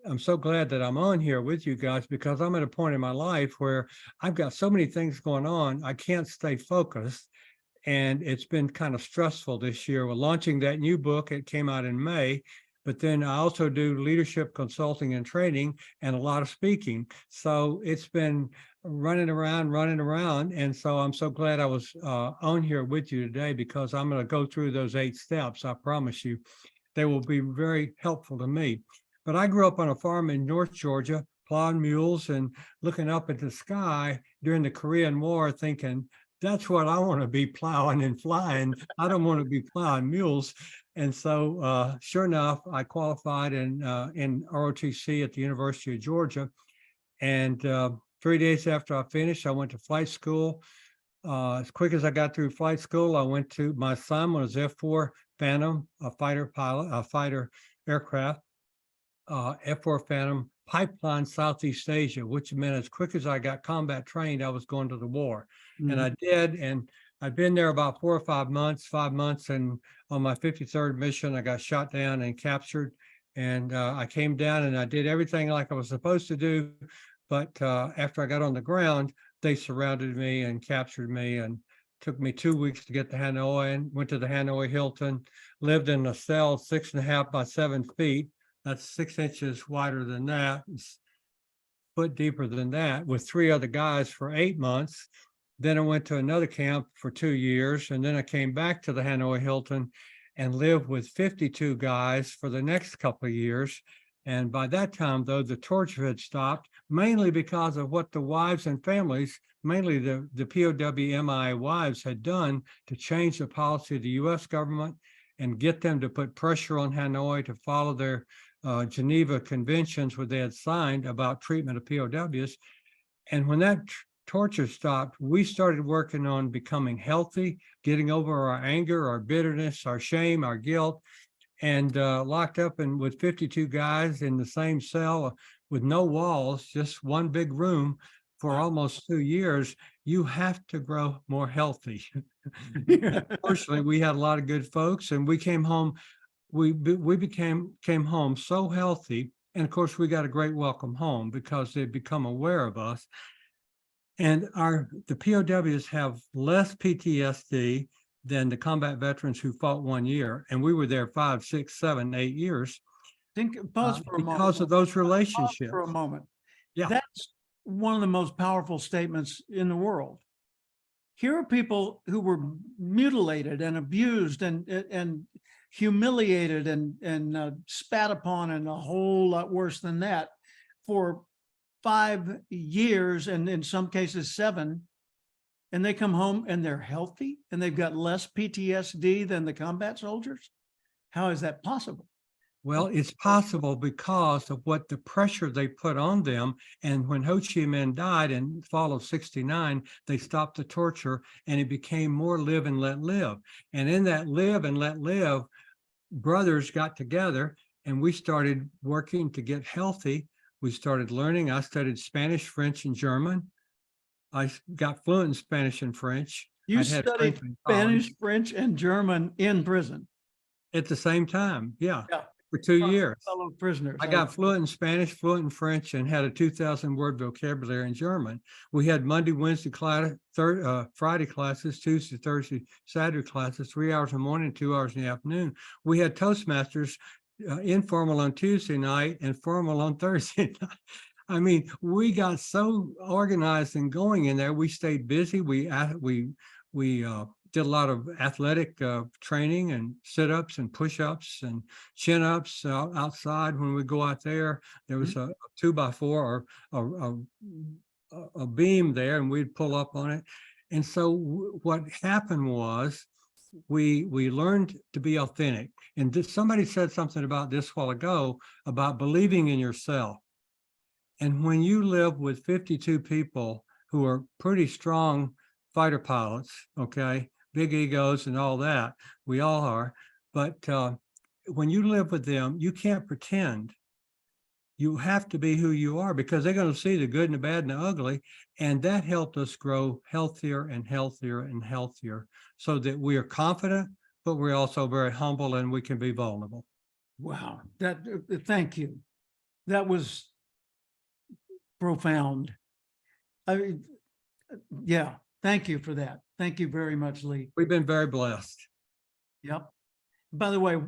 I'm so glad that I'm on here with you guys, because I'm at a point in my life where I've got so many things going on, I can't stay focused. And it's been kind of stressful this year. We're launching that new book. It came out in May, but then I also do leadership consulting and training and a lot of speaking. So it's been running around. And so I'm so glad I was on here with you today, because I'm going to go through those 8 steps. I promise you, they will be very helpful to me. But I grew up on a farm in North Georgia, plowing mules and looking up at the sky during the Korean War, thinking, that's what I want to be, plowing and flying. I don't want to be plowing mules. And so sure enough, I qualified in ROTC at the University of Georgia. And 3 days after I finished, I went to flight school. As quick as I got through flight school, I went to, my son was F-4 Phantom, a fighter pilot, a fighter aircraft, F-4 Phantom, pipeline Southeast Asia, which meant as quick as I got combat trained, I was going to the war. And I did, and I'd been there about 4 or 5 months, and on my 53rd mission, I got shot down and captured. And I came down and I did everything like I was supposed to do. But after I got on the ground, they surrounded me and captured me. And Took me 2 weeks to get to Hanoi and went to the Hanoi Hilton, lived in a cell 6.5 by 7 feet. That's 6 inches wider than that, foot deeper than that, with 3 other guys for 8 months. Then I went to another camp for 2 years, and then I came back to the Hanoi Hilton and lived with 52 guys for the next couple of years. And by that time, though, the torture had stopped, mainly because of what the wives and families, mainly the POW MI wives, had done to change the policy of the U.S. government and get them to put pressure on Hanoi to follow their Geneva conventions, where they had signed about treatment of POWs. And when that torture stopped, we started working on becoming healthy, getting over our anger, our bitterness, our shame, our guilt, and locked up and with 52 guys in the same cell with no walls, just one big room for almost 2 years. You have to grow more healthy. Fortunately, we had a lot of good folks, and we came home. We came home so healthy, and of course, we got a great welcome home because they'd become aware of us. And the POWs have less PTSD than the combat veterans who fought 1 year, and we were there 5, 6, 7, 8 years. Pause for a moment. Because of those Pause relationships. for a moment. Yeah. That's one of the most powerful statements in the world. Here are people who were mutilated and abused and humiliated and spat upon, and a whole lot worse than that, for 5 years, and in some cases 7. And they come home and they're healthy and they've got less PTSD than the combat soldiers. How is that possible? Well, it's possible because of what the pressure they put on them. And when Ho Chi Minh died in fall of '69, they stopped the torture, and it became more live and let live. And in that live and let live, brothers got together and we started working to get healthy. We started learning. I studied Spanish, French, and German. I got fluent in Spanish and French. You I'd had studied friends in college Spanish, French, and German in prison. at the same time. Yeah, Yeah. for 2 years. Fellow prisoners. I got fluent in Spanish, fluent in French, and had a 2,000 word vocabulary in German. We had Monday, Wednesday class, Friday classes, Tuesday, Thursday, Saturday classes, 3 hours in the morning, 2 hours in the afternoon. We had Toastmasters, informal on Tuesday night and formal on Thursday night. I mean, we got so organized and going in there. We stayed busy. We did a lot of athletic training and sit-ups and push-ups and chin-ups outside. When we go out there, there was a 2x4 or a beam there, and we'd pull up on it. And so what happened was we learned to be authentic. And somebody said something about this a while ago about believing in yourself. And when you live with 52 people who are pretty strong fighter pilots, okay, big egos and all that, we all are. But when you live with them, you can't pretend. You have to be who you are, because they're going to see the good and the bad and the ugly. And that helped us grow healthier and healthier and healthier, so that we are confident, but we're also very humble and we can be vulnerable. Wow. Thank you. That was profound. I mean, yeah, thank you for that. Thank you very much, Lee. We've been very blessed. Yep. By the way,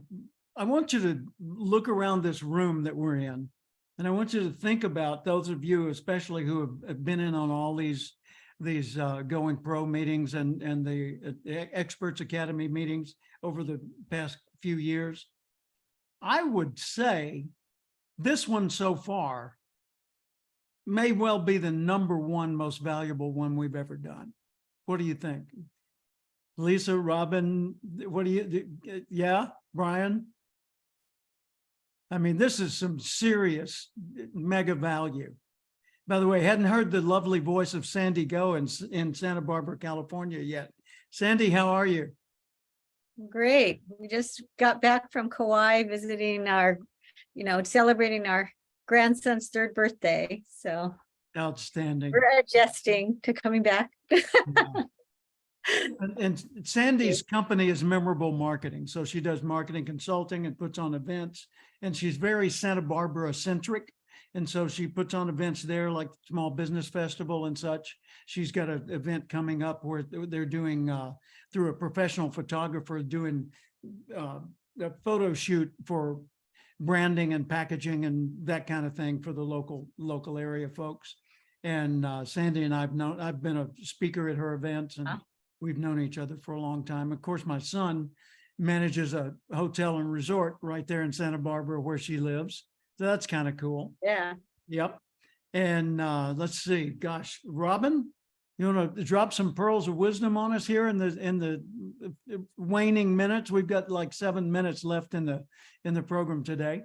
I want you to look around this room that we're in, and I want you to think about those of you, especially who have been in on all these Going Pro meetings and the Experts Academy meetings over the past few years. I would say this one so far may well be the #1 most valuable one we've ever done. What do you think? Lisa, Robin, what do you, yeah, Brian? I mean, this is some serious mega value. By the way, hadn't heard the lovely voice of Sandy Go in Santa Barbara, California yet. Sandy, how are you? Great. We just got back from Kauai visiting our, celebrating our grandson's 3rd birthday. So Outstanding. we're adjusting to coming back. Yeah. And Sandy's company is Memorable Marketing. So she does marketing consulting and puts on events, and she's very Santa Barbara centric. And so she puts on events there like Small Business Festival and such. She's got an event coming up where they're doing through a professional photographer doing a photo shoot for branding and packaging and that kind of thing for the local area folks. And Sandy and I've been a speaker at her events, and we've known each other for a long time. Of course, my son manages a hotel and resort right there in Santa Barbara where she lives. So that's kind of cool. Yeah. Yep. And let's see, gosh, Robin, you want to drop some pearls of wisdom on us here in the waning minutes? We've got like 7 minutes left in the program today.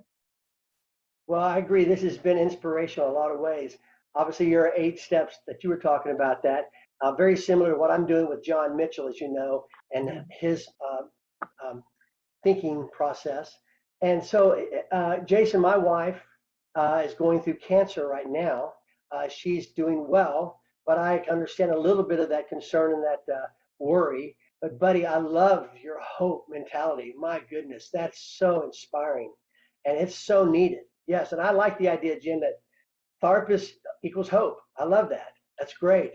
Well, I agree. This has been inspirational in a lot of ways. Obviously, your 8 steps that you were talking about, that very similar to what I'm doing with John Mitchell, as you know, and his thinking process. And so, Jason, my wife, is going through cancer right now. She's doing well, but I understand a little bit of that concern and that worry. But buddy, I love your hope mentality. My goodness, that's so inspiring, and it's so needed. Yes, and I like the idea, Jim, that therapist equals hope. I love that. That's great.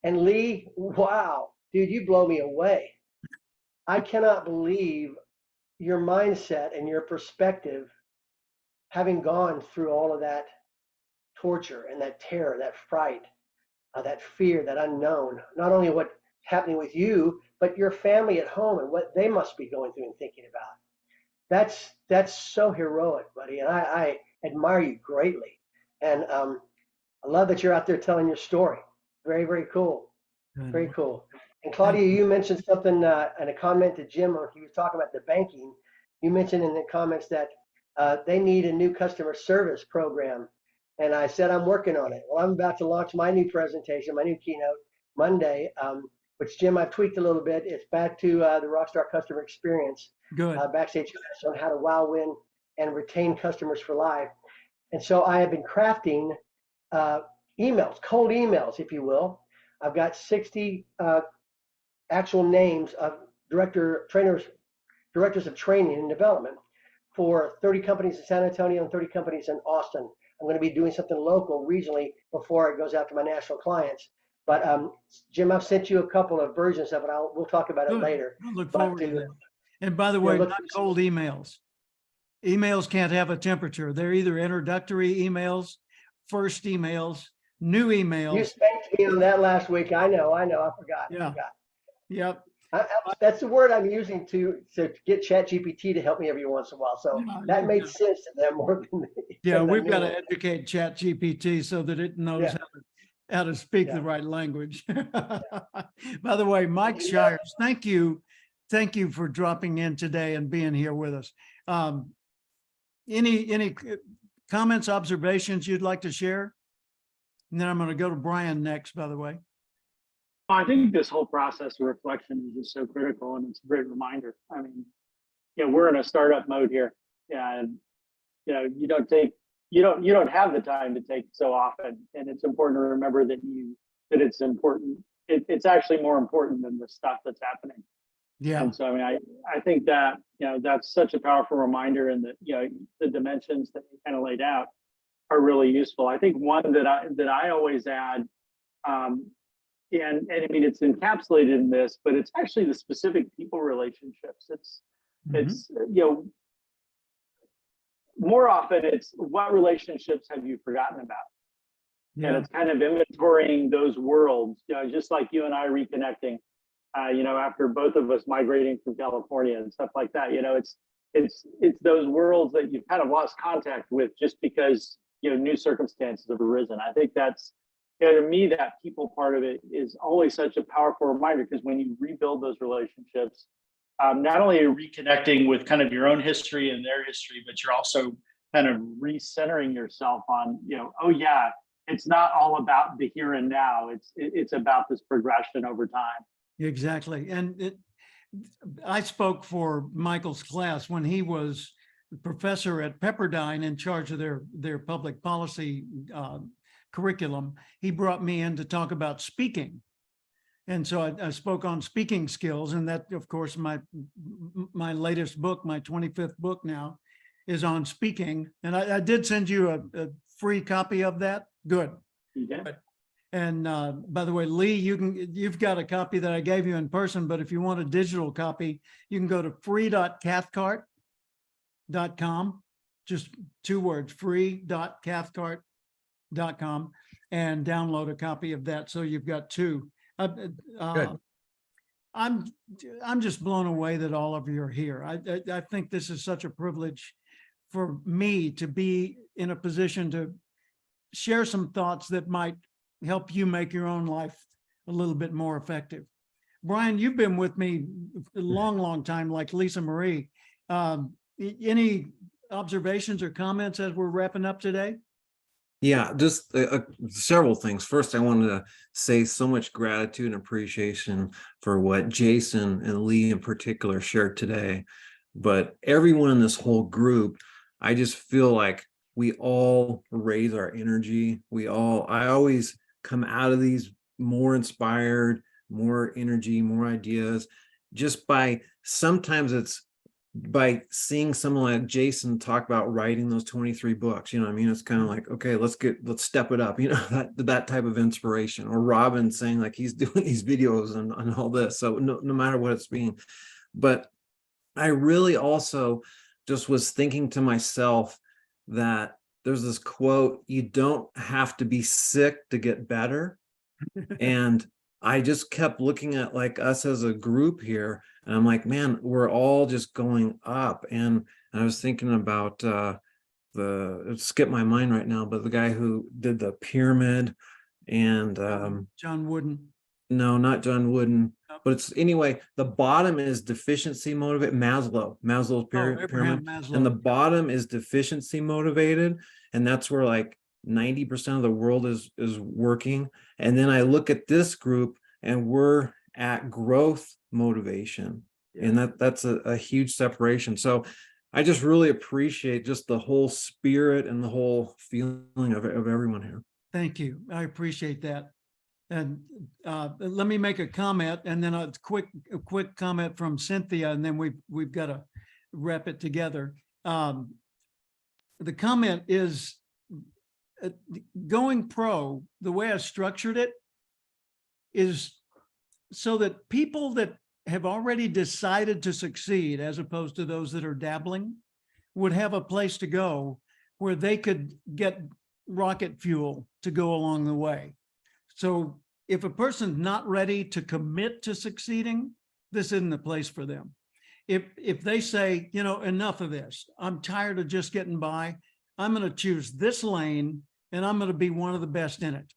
And Lee, wow, dude, you blow me away. I cannot believe your mindset and your perspective, having gone through all of that torture and that terror, that fright, that fear, that unknown, not only what's happening with you, but your family at home and what they must be going through and thinking about. That's so heroic, buddy. And I admire you greatly. And I love that you're out there telling your story. Very, very cool. Very cool. And Claudia, you mentioned something in a comment to Jim when he was talking about the banking. You mentioned in the comments that they need a new customer service program. And I said, I'm working on it. Well, I'm about to launch my new presentation, my new keynote Monday, which, Jim, I've tweaked a little bit. It's back to the Rockstar Customer Experience. Good. Backstage on how to wow, win, and retain customers for life. And so I have been crafting emails, cold emails, if you will. I've got 60 actual names of directors of training and development for 30 companies in San Antonio and 30 companies in Austin. I'm going to be doing something local regionally before it goes out to my national clients. But Jim, I've sent you a couple of versions of it. We'll talk about it later. I look forward to that. And by the way, not cold emails. Emails can't have a temperature. They're either introductory emails, first emails, new emails. You spanked me on that last week. I know. I forgot. Yeah. Yep. That's the word I'm using to get ChatGPT to help me every once in a while. So that made sense to them more than me. Yeah, we've got to educate ChatGPT so that it knows how to speak the right language. By the way, Mike Shires, thank you for dropping in today and being here with us. Any comments, observations you'd like to share? And then I'm going to go to Brian next, by the way. I think this whole process of reflection is just so critical, and it's a great reminder. I mean, we're in a startup mode here, and you don't have the time to take so often, and it's important to remember that it's important. It's actually more important than the stuff that's happening. Yeah. And so I mean, I think that that's such a powerful reminder, and that the dimensions that you kind of laid out are really useful. I think one that I always add. And I mean, it's encapsulated in this, but it's actually the specific people relationships. It's more often it's what relationships have you forgotten about? Yeah. And it's kind of inventorying those worlds, just like you and I reconnecting, after both of us migrating from California and stuff like that. It's those worlds that you've kind of lost contact with just because new circumstances have arisen. I think that's, to me, that people part of it is always such a powerful reminder, because when you rebuild those relationships, not only are you reconnecting with kind of your own history and their history, but you're also kind of recentering yourself on, it's not all about the here and now. It's about this progression over time. Exactly. And I spoke for Michael's class when he was the professor at Pepperdine in charge of their public policy curriculum. He brought me in to talk about speaking. And so I spoke on speaking skills, and that, of course, my latest book, my 25th book now, is on speaking. And I did send you a free copy of that. Good. You did? And by the way, Lee, you've got a copy that I gave you in person, but if you want a digital copy, you can go to free.cathcart.com, just 2 words, free.cathcart.com, and download a copy of that. So you've got 2. I'm just blown away that all of you are here. I think this is such a privilege for me to be in a position to share some thoughts that might help you make your own life a little bit more effective. Brian, you've been with me a long time, like Lisa Marie. Any observations or comments as we're wrapping up today? Yeah, just several things. First, I wanted to say so much gratitude and appreciation for what Jason and Lee in particular shared today. But everyone in this whole group, I just feel like we all raise our energy. I always come out of these more inspired, more energy, more ideas, just by, sometimes it's by seeing someone like Jason talk about writing those 23 books, you know what I mean? It's kind of like, okay, let's step it up, you know, that type of inspiration. Or Robin saying like he's doing these videos and all this. So no matter what it's being. But I really also just was thinking to myself that there's this quote, you don't have to be sick to get better. And I just kept looking at like us as a group here, and I'm like, man, we're all just going up. And I was thinking about it skipped my mind right now, but the guy who did the pyramid and John Wooden. No, not John Wooden, Oh. but it's anyway, the bottom is deficiency motivated, Maslow's pyramid, Abraham Maslow. and the bottom is deficiency motivated. And that's where like 90% of the world is working. And then I look at this group and we're at growth motivation. Yeah. And that's a huge separation. So I just really appreciate just the whole spirit and the whole feeling of everyone here. Thank you. I appreciate that. And let me make a comment, and then a quick comment from Cynthia, and then we've got to wrap it together. The comment is going pro. The way I structured it is so that people that have already decided to succeed, as opposed to those that are dabbling, would have a place to go where they could get rocket fuel to go along the way. So if a person's not ready to commit to succeeding, this isn't the place for them. If they say, you know, enough of this, I'm tired of just getting by, I'm going to choose this lane and I'm going to be one of the best in it.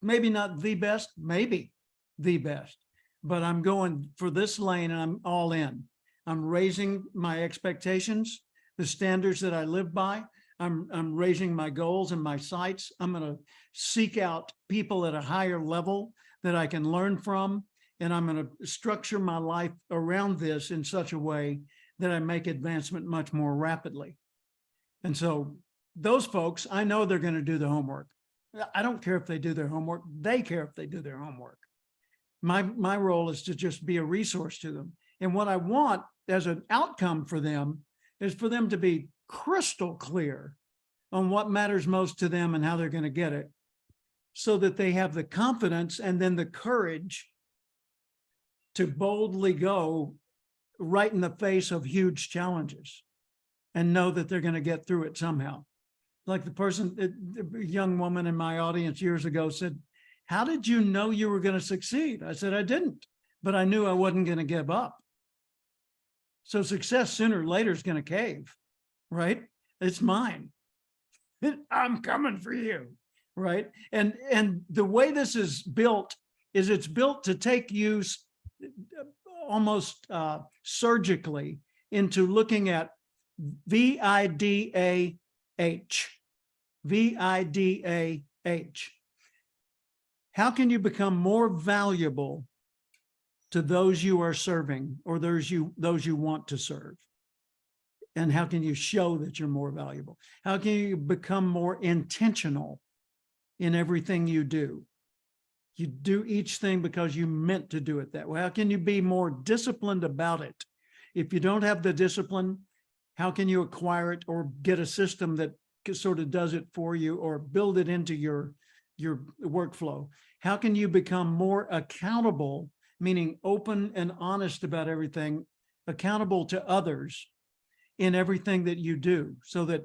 Maybe not the best, maybe the best, but I'm going for this lane and I'm all in. I'm raising my expectations, the standards that I live by. I'm raising my goals and my sights. I'm going to seek out people at a higher level that I can learn from. And I'm going to structure my life around this in such a way that I make advancement much more rapidly. And so those folks, I know they're going to do the homework. I don't care if they do their homework. They care if they do their homework. My role is to just be a resource to them. And what I want as an outcome for them is for them to be crystal clear on what matters most to them and how they're going to get it, so that they have the confidence and then the courage to boldly go right in the face of huge challenges and know that they're going to get through it somehow. Like the young woman in my audience years ago said, how did you know you were going to succeed? I said, I didn't, but I knew I wasn't going to give up. So success sooner or later is going to cave, right? It's mine. I'm coming for you, right? And the way this is built is it's built to take you almost surgically into looking at VIDAH. VIDAH. How can you become more valuable to those you are serving or those you want to serve? And how can you show that you're more valuable? How can you become more intentional in everything you do? You do each thing because you meant to do it that way. How can you be more disciplined about it? If you don't have the discipline, How can you acquire it or get a system that sort of does it for you or build it into your workflow? How can you become more accountable, meaning open and honest about everything, accountable to others in everything that you do, so that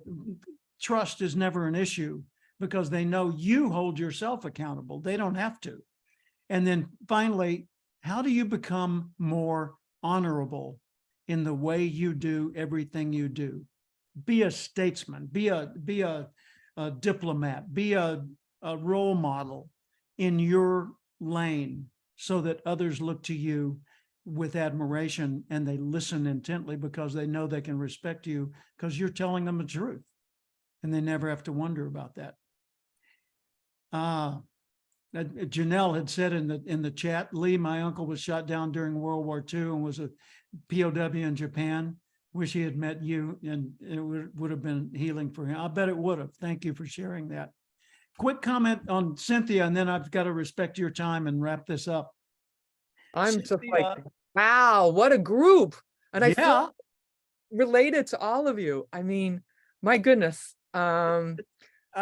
trust is never an issue because they know you hold yourself accountable. They don't have to. And then finally, how do you become more honorable in the way you do everything you do? Be a statesman, be a diplomat, be a role model in your lane so that others look to you with admiration and they listen intently because they know they can respect you because you're telling them the truth and they never have to wonder about that. Janelle had said in the chat, Lee, my uncle was shot down during World War II and was a POW in Japan. Wish he had met you and it would have been healing for him. I bet it would have. Thank you for sharing that. Quick comment on Cynthia, and then I've got to respect your time and wrap this up. I'm just Cynthia, like, wow, what a group. And I yeah, feel related to all of you. I mean, my goodness. I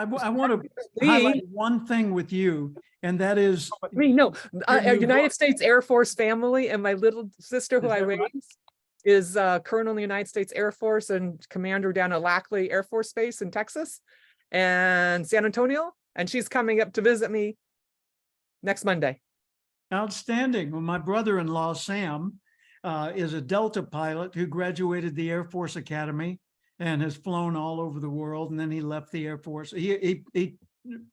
want to Lee, highlight one thing with you, and that is no, Your new United book. States Air Force family, and my little sister who Is I that right? raised is Colonel in the United States Air Force and commander down at Lackley Air Force Base in Texas and San Antonio. And she's coming up to visit me next Monday. Outstanding. Well, my brother-in-law, Sam, is a Delta pilot who graduated the Air Force Academy and has flown all over the world. And then he left the Air Force. He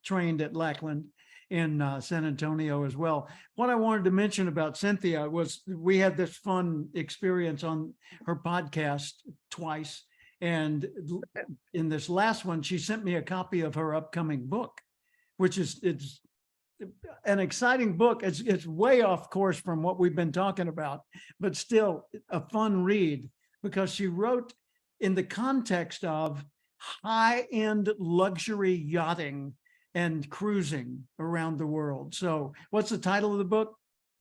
trained at Lackland in San Antonio as well. What I wanted to mention about Cynthia was we had this fun experience on her podcast twice. And in this last one, she sent me a copy of her upcoming book, which it's an exciting book. It's way off course from what we've been talking about, but still a fun read because she wrote in the context of high-end luxury yachting and cruising around the world. So what's the title of the book?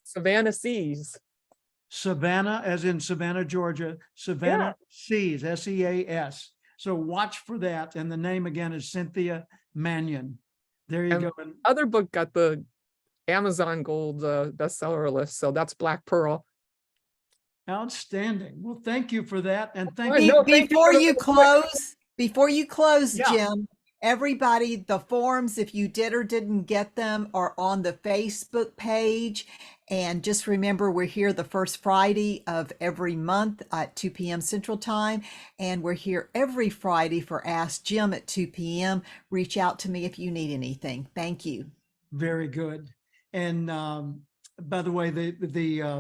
Savannah Seas. Savannah, as in Savannah, Georgia, Savannah Seas, S-E-A-S. So watch for that. And the name again is Cynthia Mannion. There you And go. other book got the Amazon Gold bestseller list. So that's Black Pearl. Outstanding. Well, thank you for that. And thank Well, you. no, thank you Before for the you book. close, Yeah. Jim, everybody, the forms, if you did or didn't get them, are on the Facebook page. And just remember, we're here the first Friday of every month at 2 p.m. Central Time. And we're here every Friday for Ask Jim at 2 p.m. Reach out to me if you need anything. Thank you. Very good. And by the way, the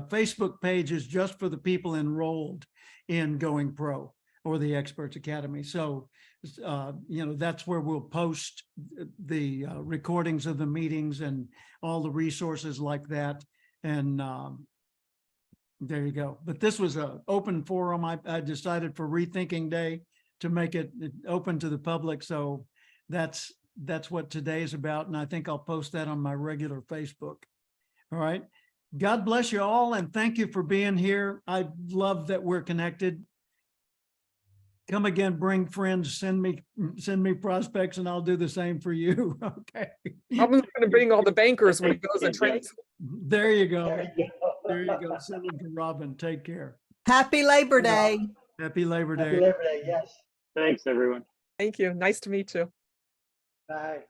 Facebook page is just for the people enrolled in Going Pro or the Experts Academy. So, that's where we'll post the recordings of the meetings and all the resources like that. And there you go. But this was an open forum. I decided for Rethinking Day to make it open to the public. So that's what today is about. And I think I'll post that on my regular Facebook. All right. God bless you all. And thank you for being here. I love that we're connected. Come again, bring friends, send me prospects, and I'll do the same for you. Okay. I'm going to bring all the bankers when he goes and trains. There you go. There you go. There you go. Send them to Robin. Take care. Happy Labor Day. Happy Labor Day. Happy Labor Day. Yes. Thanks, everyone. Thank you. Nice to meet you. Bye.